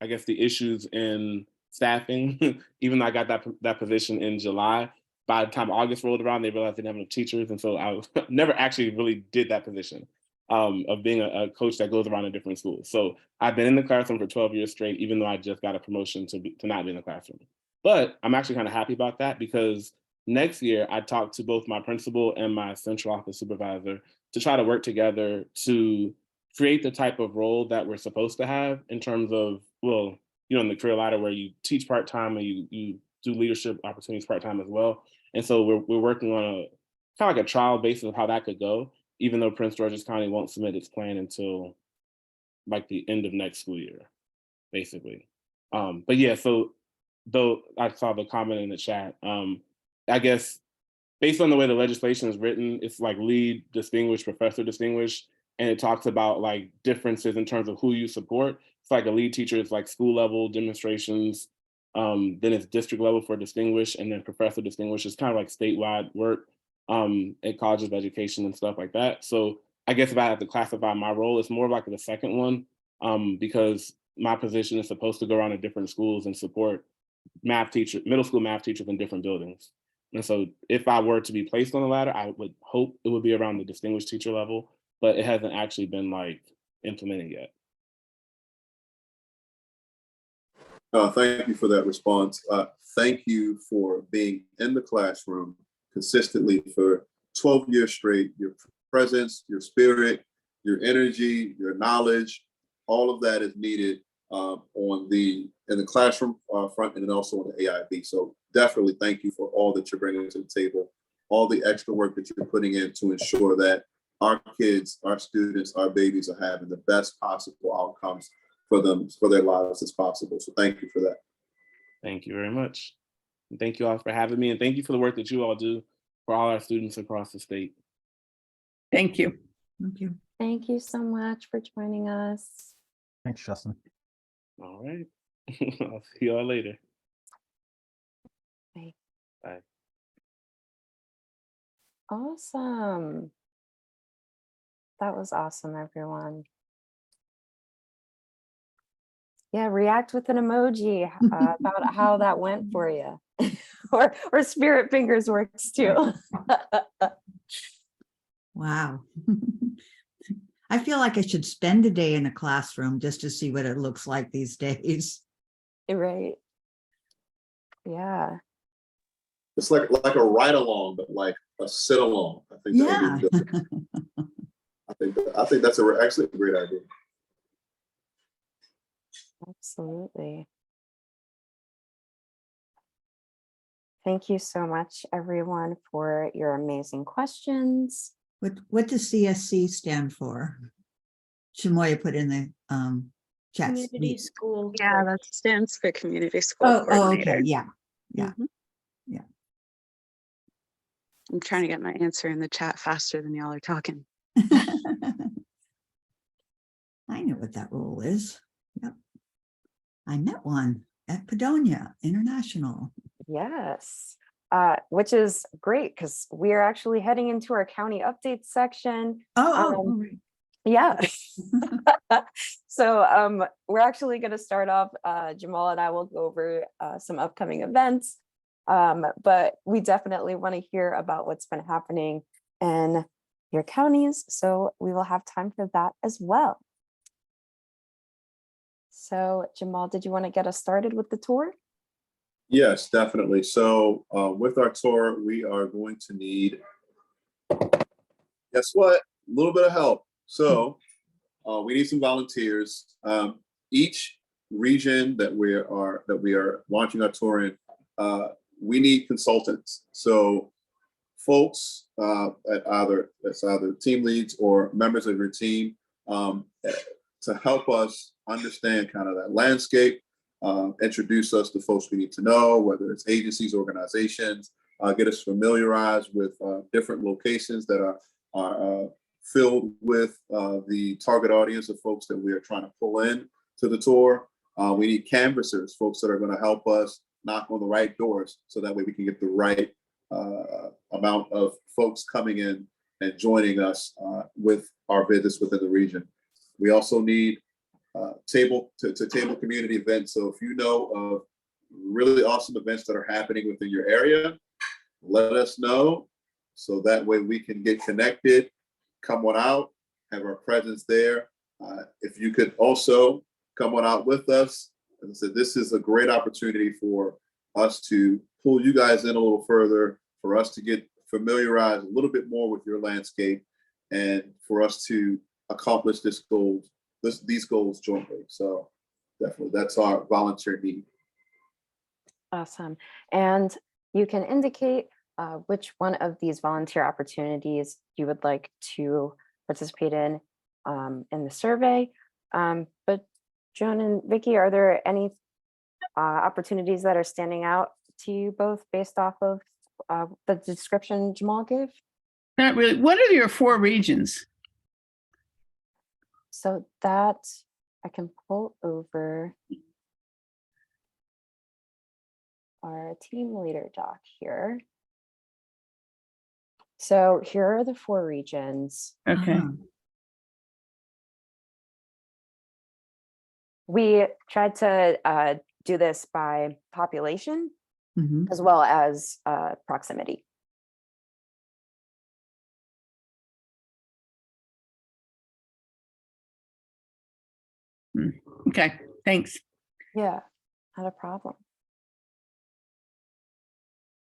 I guess the issues in staffing, even though I got that position in July, by the time August rolled around, they realized they didn't have enough teachers. And so I never actually really did that position of being a coach that goes around in different schools. So I've been in the classroom for 12 years straight, even though I just got a promotion to not be in the classroom. But I'm actually kind of happy about that because next year I talked to both my principal and my central office supervisor to try to work together to create the type of role that we're supposed to have in terms of, well, in the career ladder where you teach part-time and you do leadership opportunities part-time as well. And so we're working on a kind of like a trial basis of how that could go, even though Prince George's County won't submit its plan until like the end of next school year, basically. But yeah, so though I saw the comment in the chat, I guess based on the way the legislation is written, it's like lead distinguished, professor distinguished, and it talks about like differences in terms of who you support. It's like a lead teacher is like school level demonstrations, then it's district level for distinguished, and then professor distinguished is kind of like statewide work at colleges of education and stuff like that. So I guess if I have to classify my role, it's more like the second one because my position is supposed to go around to different schools and support middle school math teachers in different buildings. And so if I were to be placed on the ladder, I would hope it would be around the distinguished teacher level, but it hasn't actually been like implemented yet. Thank you for that response. Thank you for being in the classroom consistently for 12 years straight. Your presence, your spirit, your energy, your knowledge, all of that is needed in the classroom front and then also on the AIB. So definitely thank you for all that you're bringing to the table, all the extra work that you're putting in to ensure that our kids, our students, our babies are having the best possible outcomes for them, for their lives as possible. So thank you for that. Thank you very much. And thank you all for having me. And thank you for the work that you all do for all our students across the state. Thank you. Thank you. Thank you so much for joining us. Thanks, Justin. All right. I'll see y'all later. Bye. Bye. Awesome. That was awesome, everyone. Yeah, react with an emoji about how that went for you. or spirit fingers works too. Wow. I feel like I should spend a day in a classroom just to see what it looks like these days. Right. Yeah. It's like a ride along, but like a sit along. I think that Yeah. would be good. I think that's actually a great idea. Absolutely. Thank you so much, everyone, for your amazing questions. What does CSC stand for? Shamoya put in the chat. Community school. Yeah, that stands for community school Oh, coordinator. okay. Yeah. Mhm. Yeah. I'm trying to get my answer in the chat faster than y'all are talking. I know what that role is. Yep. I met one at Padonia International. Yes, which is great because we are actually heading into our county updates section. Right. Yeah. So we're actually going to start off, Jamal and I will go over some upcoming events, but we definitely want to hear about what's been happening in your counties. So we will have time for that as well. So Jamal, did you want to get us started with the tour? Yes, definitely. So with our tour, we are going to need, guess what? A little bit of help. So we need some volunteers. Each region that we are launching our tour in, we need consultants. So folks that's either team leads or members of your team, to help us understand kind of that landscape, introduce us to folks we need to know, whether it's agencies, organizations, get us familiarized with different locations that are filled with the target audience of folks that we are trying to pull in to the tour. We need canvassers, folks that are going to help us knock on the right doors so that way we can get the right amount of folks coming in and joining us with our visits within the region. We also need table community events. So if you know of really awesome events that are happening within your area, let us know so that way we can get connected, come on out, have our presence there. If you could also come on out with us, as I said, this is a great opportunity for us to pull you guys in a little further, for us to get familiarized a little bit more with your landscape, and for us to accomplish these goals jointly. So definitely, that's our volunteer need. Awesome. And you can indicate which one of these volunteer opportunities you would like to participate in the survey. But Joan and Vicky, are there any opportunities that are standing out to you both based off of the description Jamal gave? Not really. What are your 4 regions? So that I can pull over our team leader doc here. So here are the 4 regions. Okay. We tried to do this by population Mhm. as well as proximity. Okay, thanks. Yeah, not a problem.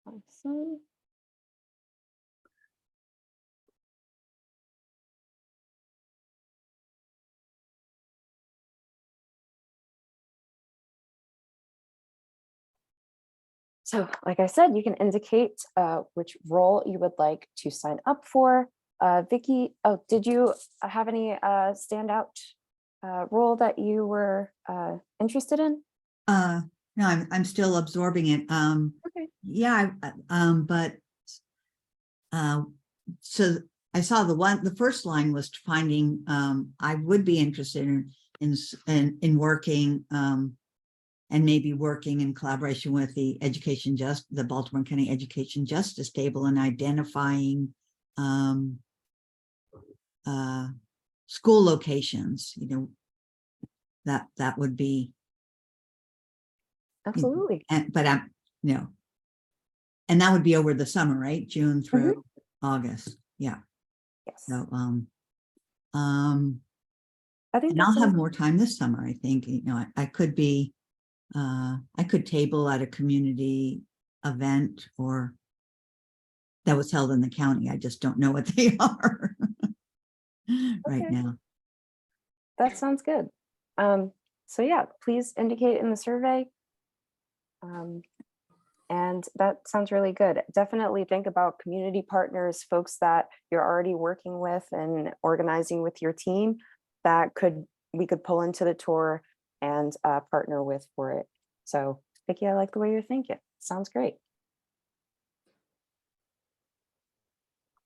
Awesome. So, like I said, you can indicate which role you would like to sign up for. Vicky, oh, did you have any standout role that you were interested in? No, I'm still absorbing it. Okay. Yeah, but so I saw the first line was finding, I would be interested in working, and maybe working in collaboration with the the Baltimore County Education Justice Table, and identifying school locations, that would be, Absolutely. but I'm, and that would be over the summer, right? June through August. Yeah. Yes. So, I think and that I'll have sounds more time this summer. I think, I could be, I could table at a community event or that was held in the county. I just don't know what they are right Okay. now. That sounds good. So yeah, please indicate in the survey. And that sounds really good. Definitely think about community partners, folks that you're already working with and organizing with your team that we could pull into the tour and partner with for it. So Vicki, I like the way you're thinking. Sounds great.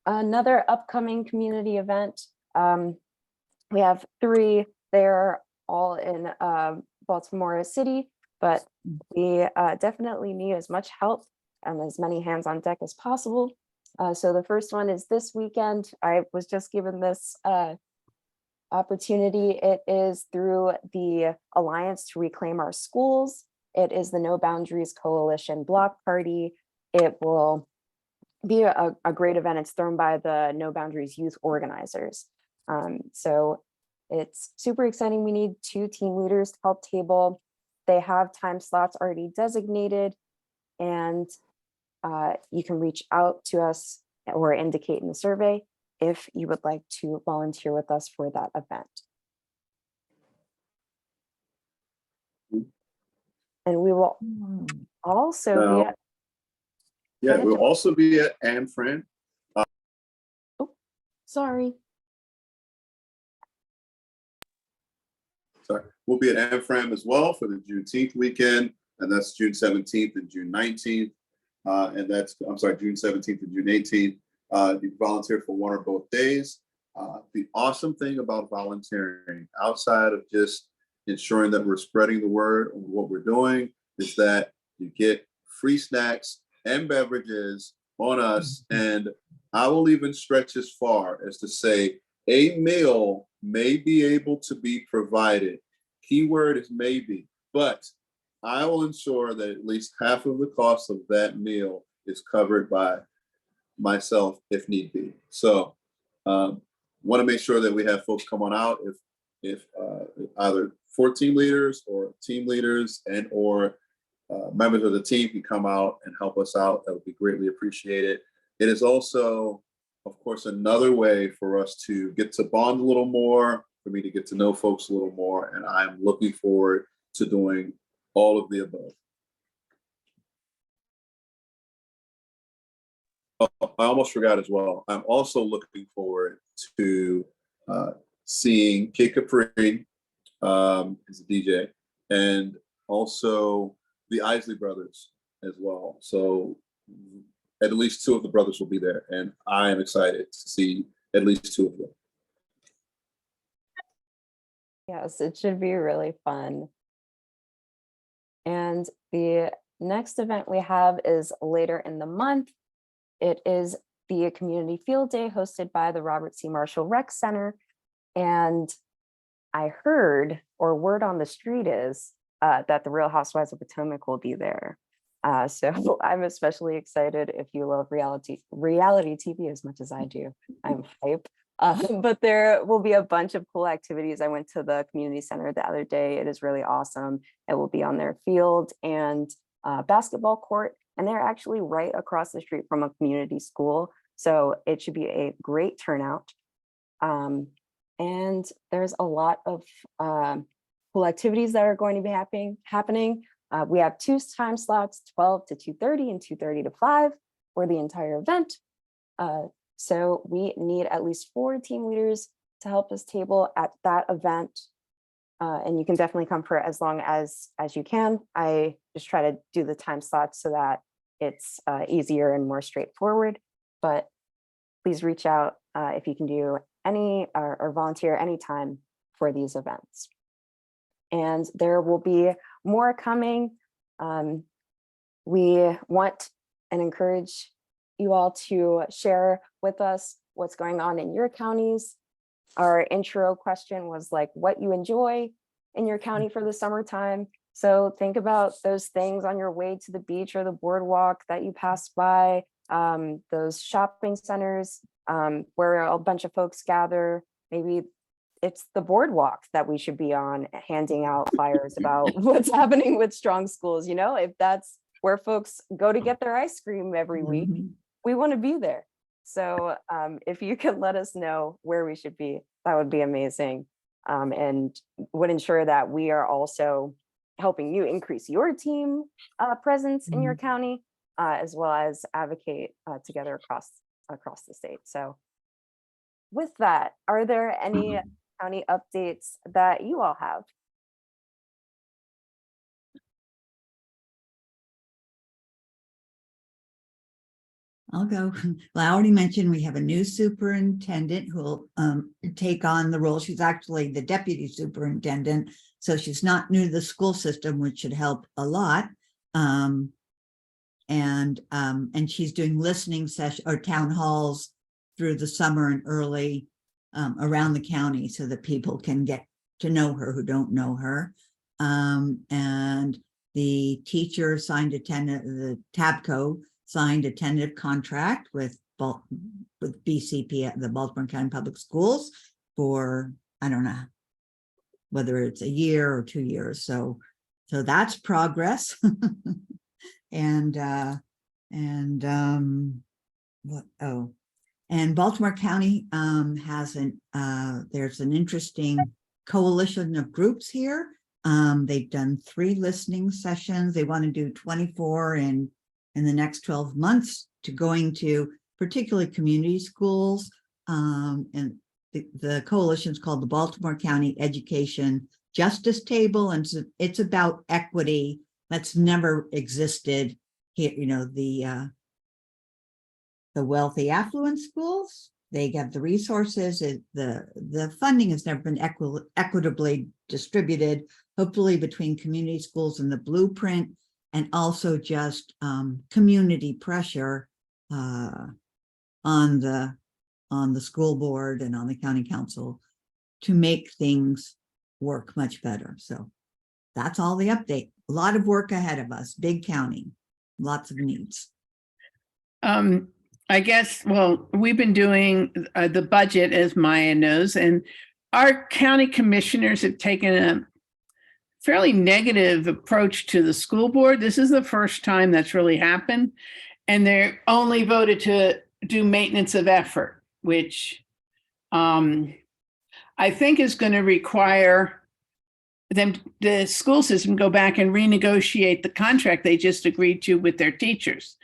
Another upcoming community event. We have 3. They're all in Baltimore City, but we definitely need as much help and as many hands on deck as possible. So the first one is this weekend. I was just given this opportunity. It is through the Alliance to Reclaim Our Schools. It is the No Boundaries Coalition block party. It will be a great event. It's thrown by the No Boundaries youth organizers. So it's super exciting. We need 2 team leaders to help table. They have time slots already designated. And you can reach out to us or indicate in the survey if you would like to volunteer with us for that event. And we will also be Now, at, yeah, ahead, we'll Jamal. also be at Anne Frank. sorry. Sorry, we'll be at Anne Frank as well for the Juneteenth weekend, and that's June 17th and June 19th. And that's, I'm sorry, June 17th and June 18th. You can volunteer for one or both days. The awesome thing about volunteering, outside of just ensuring that we're spreading the word on what we're doing, is that you get free snacks and beverages on us. And I will even stretch as far as to say a meal may be able to be provided. Keyword is maybe, but I will ensure that at least half of the cost of that meal is covered by myself if need be. So want to make sure that we have folks come on out if either 14 leaders or team leaders and or members of the team can come out and help us out. That would be greatly appreciated. It is also, of course, another way for us to get to bond a little more, for me to get to know folks a little more, and I'm looking forward to doing all of the above. Oh, I almost forgot as well. I'm also looking forward to seeing Kid Capri as a DJ, and also the Isley Brothers as well. So at least two of the brothers will be there, and I am excited to see at least two of them. Yes, it should be really fun. And the next event we have is later in the month. It is the Community Field Day hosted by the Robert C. Marshall Rec Center. And I heard, or word on the street is, that the Real Housewives of Potomac will be there. So I'm especially excited if you love reality TV as much as I do. I'm hype. But there will be a bunch of cool activities. I went to the community center the other day. It is really awesome. It will be on their field and basketball court, and they're actually right across the street from a community school. So it should be a great turnout. And there's a lot of cool activities that are going to be happening. We have 2 time slots, 12 to 2:30 and 2:30 to 5 for the entire event. So we need at least 4 team leaders to help us table at that event. And you can definitely come for as long as you can. I just try to do the time slots so that it's easier and more straightforward. But please reach out if you can do any or volunteer anytime for these events. And there will be more coming. We want and encourage you all to share with us what's going on in your counties. Our intro question was like, what you enjoy in your county for the summertime. So think about those things on your way to the beach or the boardwalk that you pass by, those shopping centers where a bunch of folks gather. Maybe it's the boardwalk that we should be on, handing out flyers about what's happening with Strong Schools. You know, if that's where folks go to get their ice cream every week, we want to be there. So if you could let us know where we should be, that would be amazing, and would ensure that we are also helping you increase your team presence in your county, as well as advocate together across the state. So with that, are there any county updates that you all have? I'll go. Well, I already mentioned we have a new superintendent who will take on the role. She's actually the deputy superintendent, so she's not new to the school system, which should help a lot. And she's doing listening sessions or town halls through the summer and early around the county so that people can get to know her who don't know her. And the teacher signed the TABCO signed a tentative contract with BCP at the Baltimore County Public Schools for, I don't know whether it's a year or 2 years. So that's progress. and what, oh, and Baltimore County has there's an interesting coalition of groups here. They've done 3 listening sessions. They want to do 24 in the next 12 months to going to particularly community schools. And the coalition is called the Baltimore County Education Justice Table, and it's about equity that's never existed here. You know, the wealthy affluent schools, they have the resources. The funding has never been equitably distributed, hopefully between community schools and the blueprint, and also just community pressure on the school board and on the county council to make things work much better. So that's all the update. A lot of work ahead of us, big county, lots of needs. I guess, well, we've been doing the budget, as Maya knows, and our county commissioners have taken a fairly negative approach to the school board. This is the first time that's really happened. And they're only voted to do maintenance of effort, which I think is going to require the school system go back and renegotiate the contract they just agreed to with their teachers.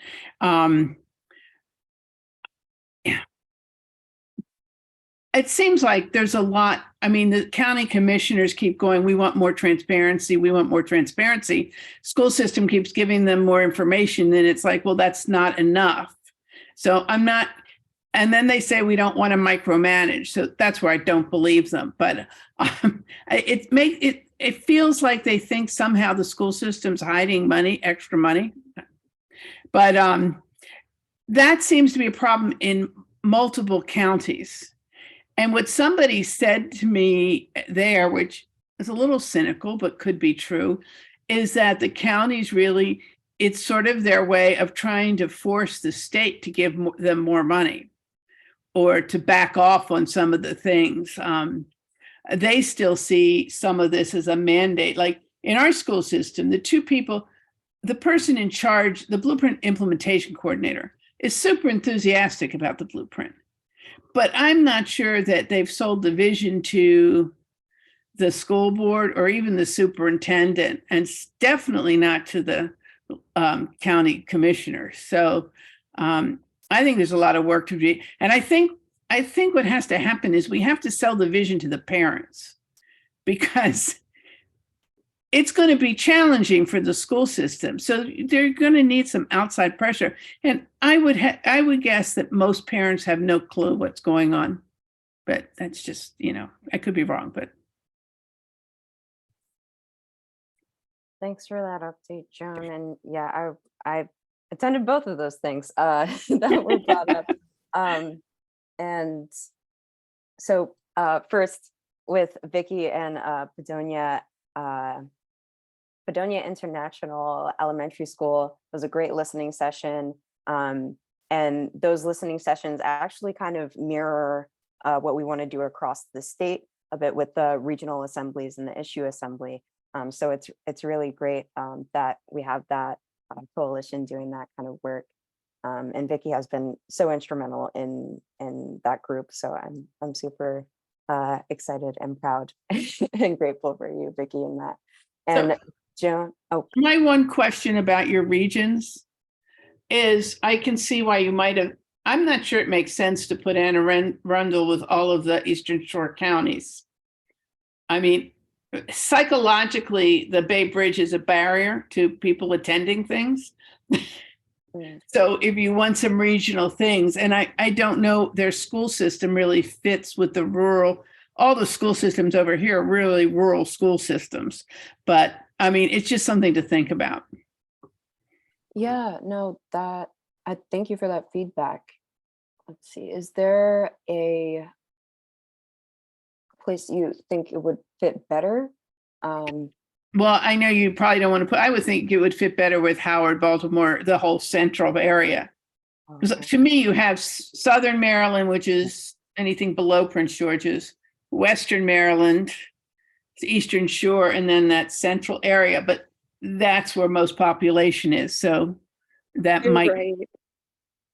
It seems like there's a lot. I mean, the county commissioners keep going, we want more transparency. We want more transparency. School system keeps giving them more information. And it's like, well, that's not enough. So I'm not, and then they say we don't want to micromanage. So that's where I don't believe them. But it feels like they think somehow the school system's hiding money, extra money. But that seems to be a problem in multiple counties. And what somebody said to me there, which is a little cynical, but could be true, is that the counties really, it's sort of their way of trying to force the state to give them more money or to back off on some of the things. They still see some of this as a mandate. Like in our school system, the person in charge, the blueprint implementation coordinator, is super enthusiastic about the blueprint. But I'm not sure that they've sold the vision to the school board or even the superintendent, and definitely not to the county commissioners. So I think there's a lot of work to do. And I think what has to happen is we have to sell the vision to the parents, because it's going to be challenging for the school system. So they're going to need some outside pressure. And I would guess that most parents have no clue what's going on. But that's just, I could be wrong, but. Thanks for that update, Joan. And yeah, I attended both of those things that were brought up. And so first with Vicki and Padonia International Elementary School was a great listening session. And those listening sessions actually kind of mirror what we want to do across the state a bit with the regional assemblies and the issue assembly. So it's really great that we have that coalition doing that kind of work. And Vicki has been so instrumental in that group. So I'm super excited and proud and grateful for you, Vicki, in that. And Joan, my one question about your regions is I can see why you might have, I'm not sure it makes sense to put Anne Arundel with all of the Eastern Shore counties. I mean, psychologically, the Bay Bridge is a barrier to people attending things. So if you want some regional things, and I don't know, their school system really fits with the rural, all the school systems over here are really rural school systems. But I mean, it's just something to think about. Yeah, no, I thank you for that feedback. Let's see, is there a place you think it would fit better? Well, I know you probably don't want to put, I would think it would fit better with Howard, Baltimore, the whole central area. Because to me, you have Southern Maryland, which is anything below Prince George's, Western Maryland, the Eastern Shore, and then that central area. But that's where most population is. So that You're might, right.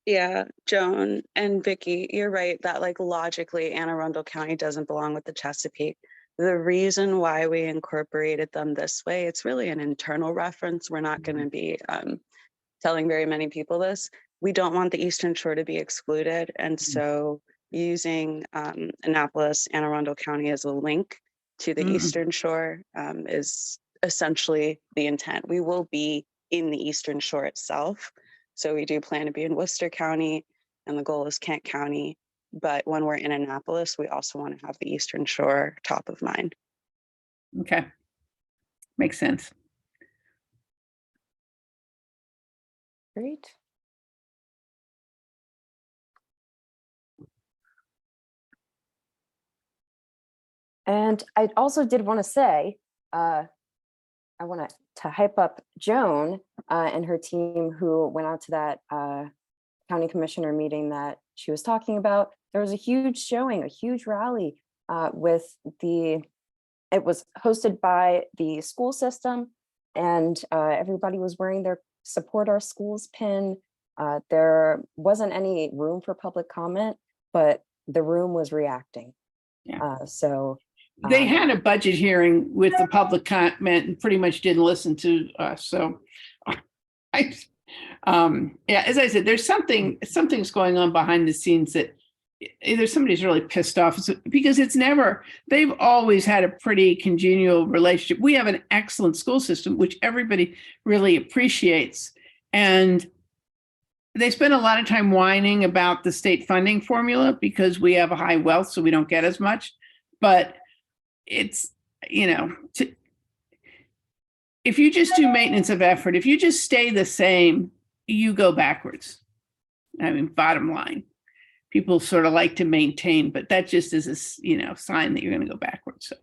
Yeah, Joan and Vicky, you're right that like logically Anne Arundel County doesn't belong with the Chesapeake. The reason why we incorporated them this way, it's really an internal reference. We're not going to be telling very many people this. We don't want the Eastern Shore to be excluded. And so using Annapolis, Anne Arundel County as a link to the Eastern Shore is essentially the intent. We will be in the Eastern Shore itself. So we do plan to be in Worcester County, and the goal is Kent County. But when we're in Annapolis, we also want to have the Eastern Shore top of mind. okay. Makes sense. Great. And I also did want to say, I want to hype up Joan and her team who went out to that county commissioner meeting that she was talking about. There was a huge showing, a huge rally it was hosted by the school system, and everybody was wearing their Support Our Schools pin. There wasn't any room for public comment, but the room was reacting. Yeah. They had a budget hearing with the public comment and pretty much didn't listen to us. So yeah, as I said, there's something's going on behind the scenes that either somebody's really pissed off because they've always had a pretty congenial relationship. We have an excellent school system, which everybody really appreciates. And they spend a lot of time whining about the state funding formula because we have a high wealth, so we don't get as much. But it's, if you just do maintenance of effort, if you just stay the same, you go backwards. I mean, bottom line, people sort of like to maintain, but that just is a, sign that you're going to go backwards. So,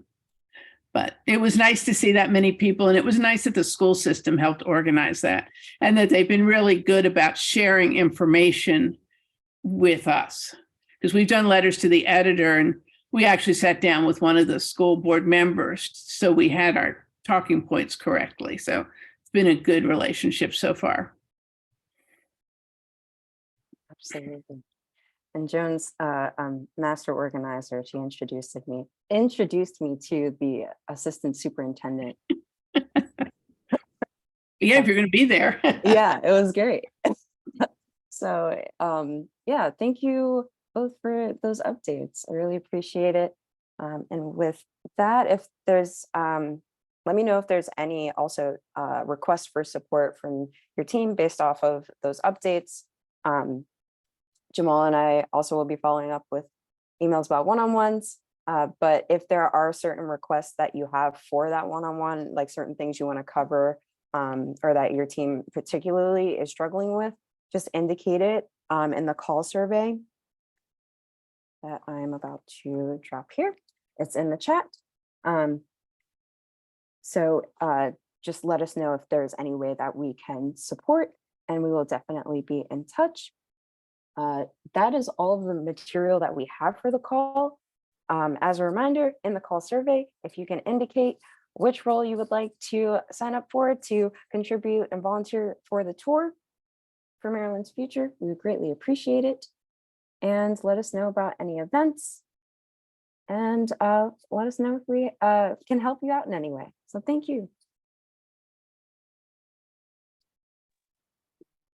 but it was nice to see that many people, and it was nice that the school system helped organize that, and that they've been really good about sharing information with us, because we've done letters to the editor, and we actually sat down with one of the school board members, so we had our talking points correctly. So it's been a good relationship so far. Absolutely. And Joan's master organizer, she introduced me to the assistant superintendent. Yeah, if you're going to be there. Yeah, it was great. So yeah, thank you both for those updates. I really appreciate it. And with that, if there's, let me know if there's any also requests for support from your team based off of those updates. Jamal and I also will be following up with emails about one-on-ones. But if there are certain requests that you have for that one-on-one, like certain things you want to cover, or that your team particularly is struggling with, just indicate it in the call survey that I'm about to drop here. It's in the chat. So just let us know if there's any way that we can support, and we will definitely be in touch. That is all of the material that we have for the call. As a reminder, in the call survey, if you can indicate which role you would like to sign up for to contribute and volunteer for the tour for Maryland's future, we would greatly appreciate it. And let us know about any events, and let us know if we can help you out in any way. So thank you.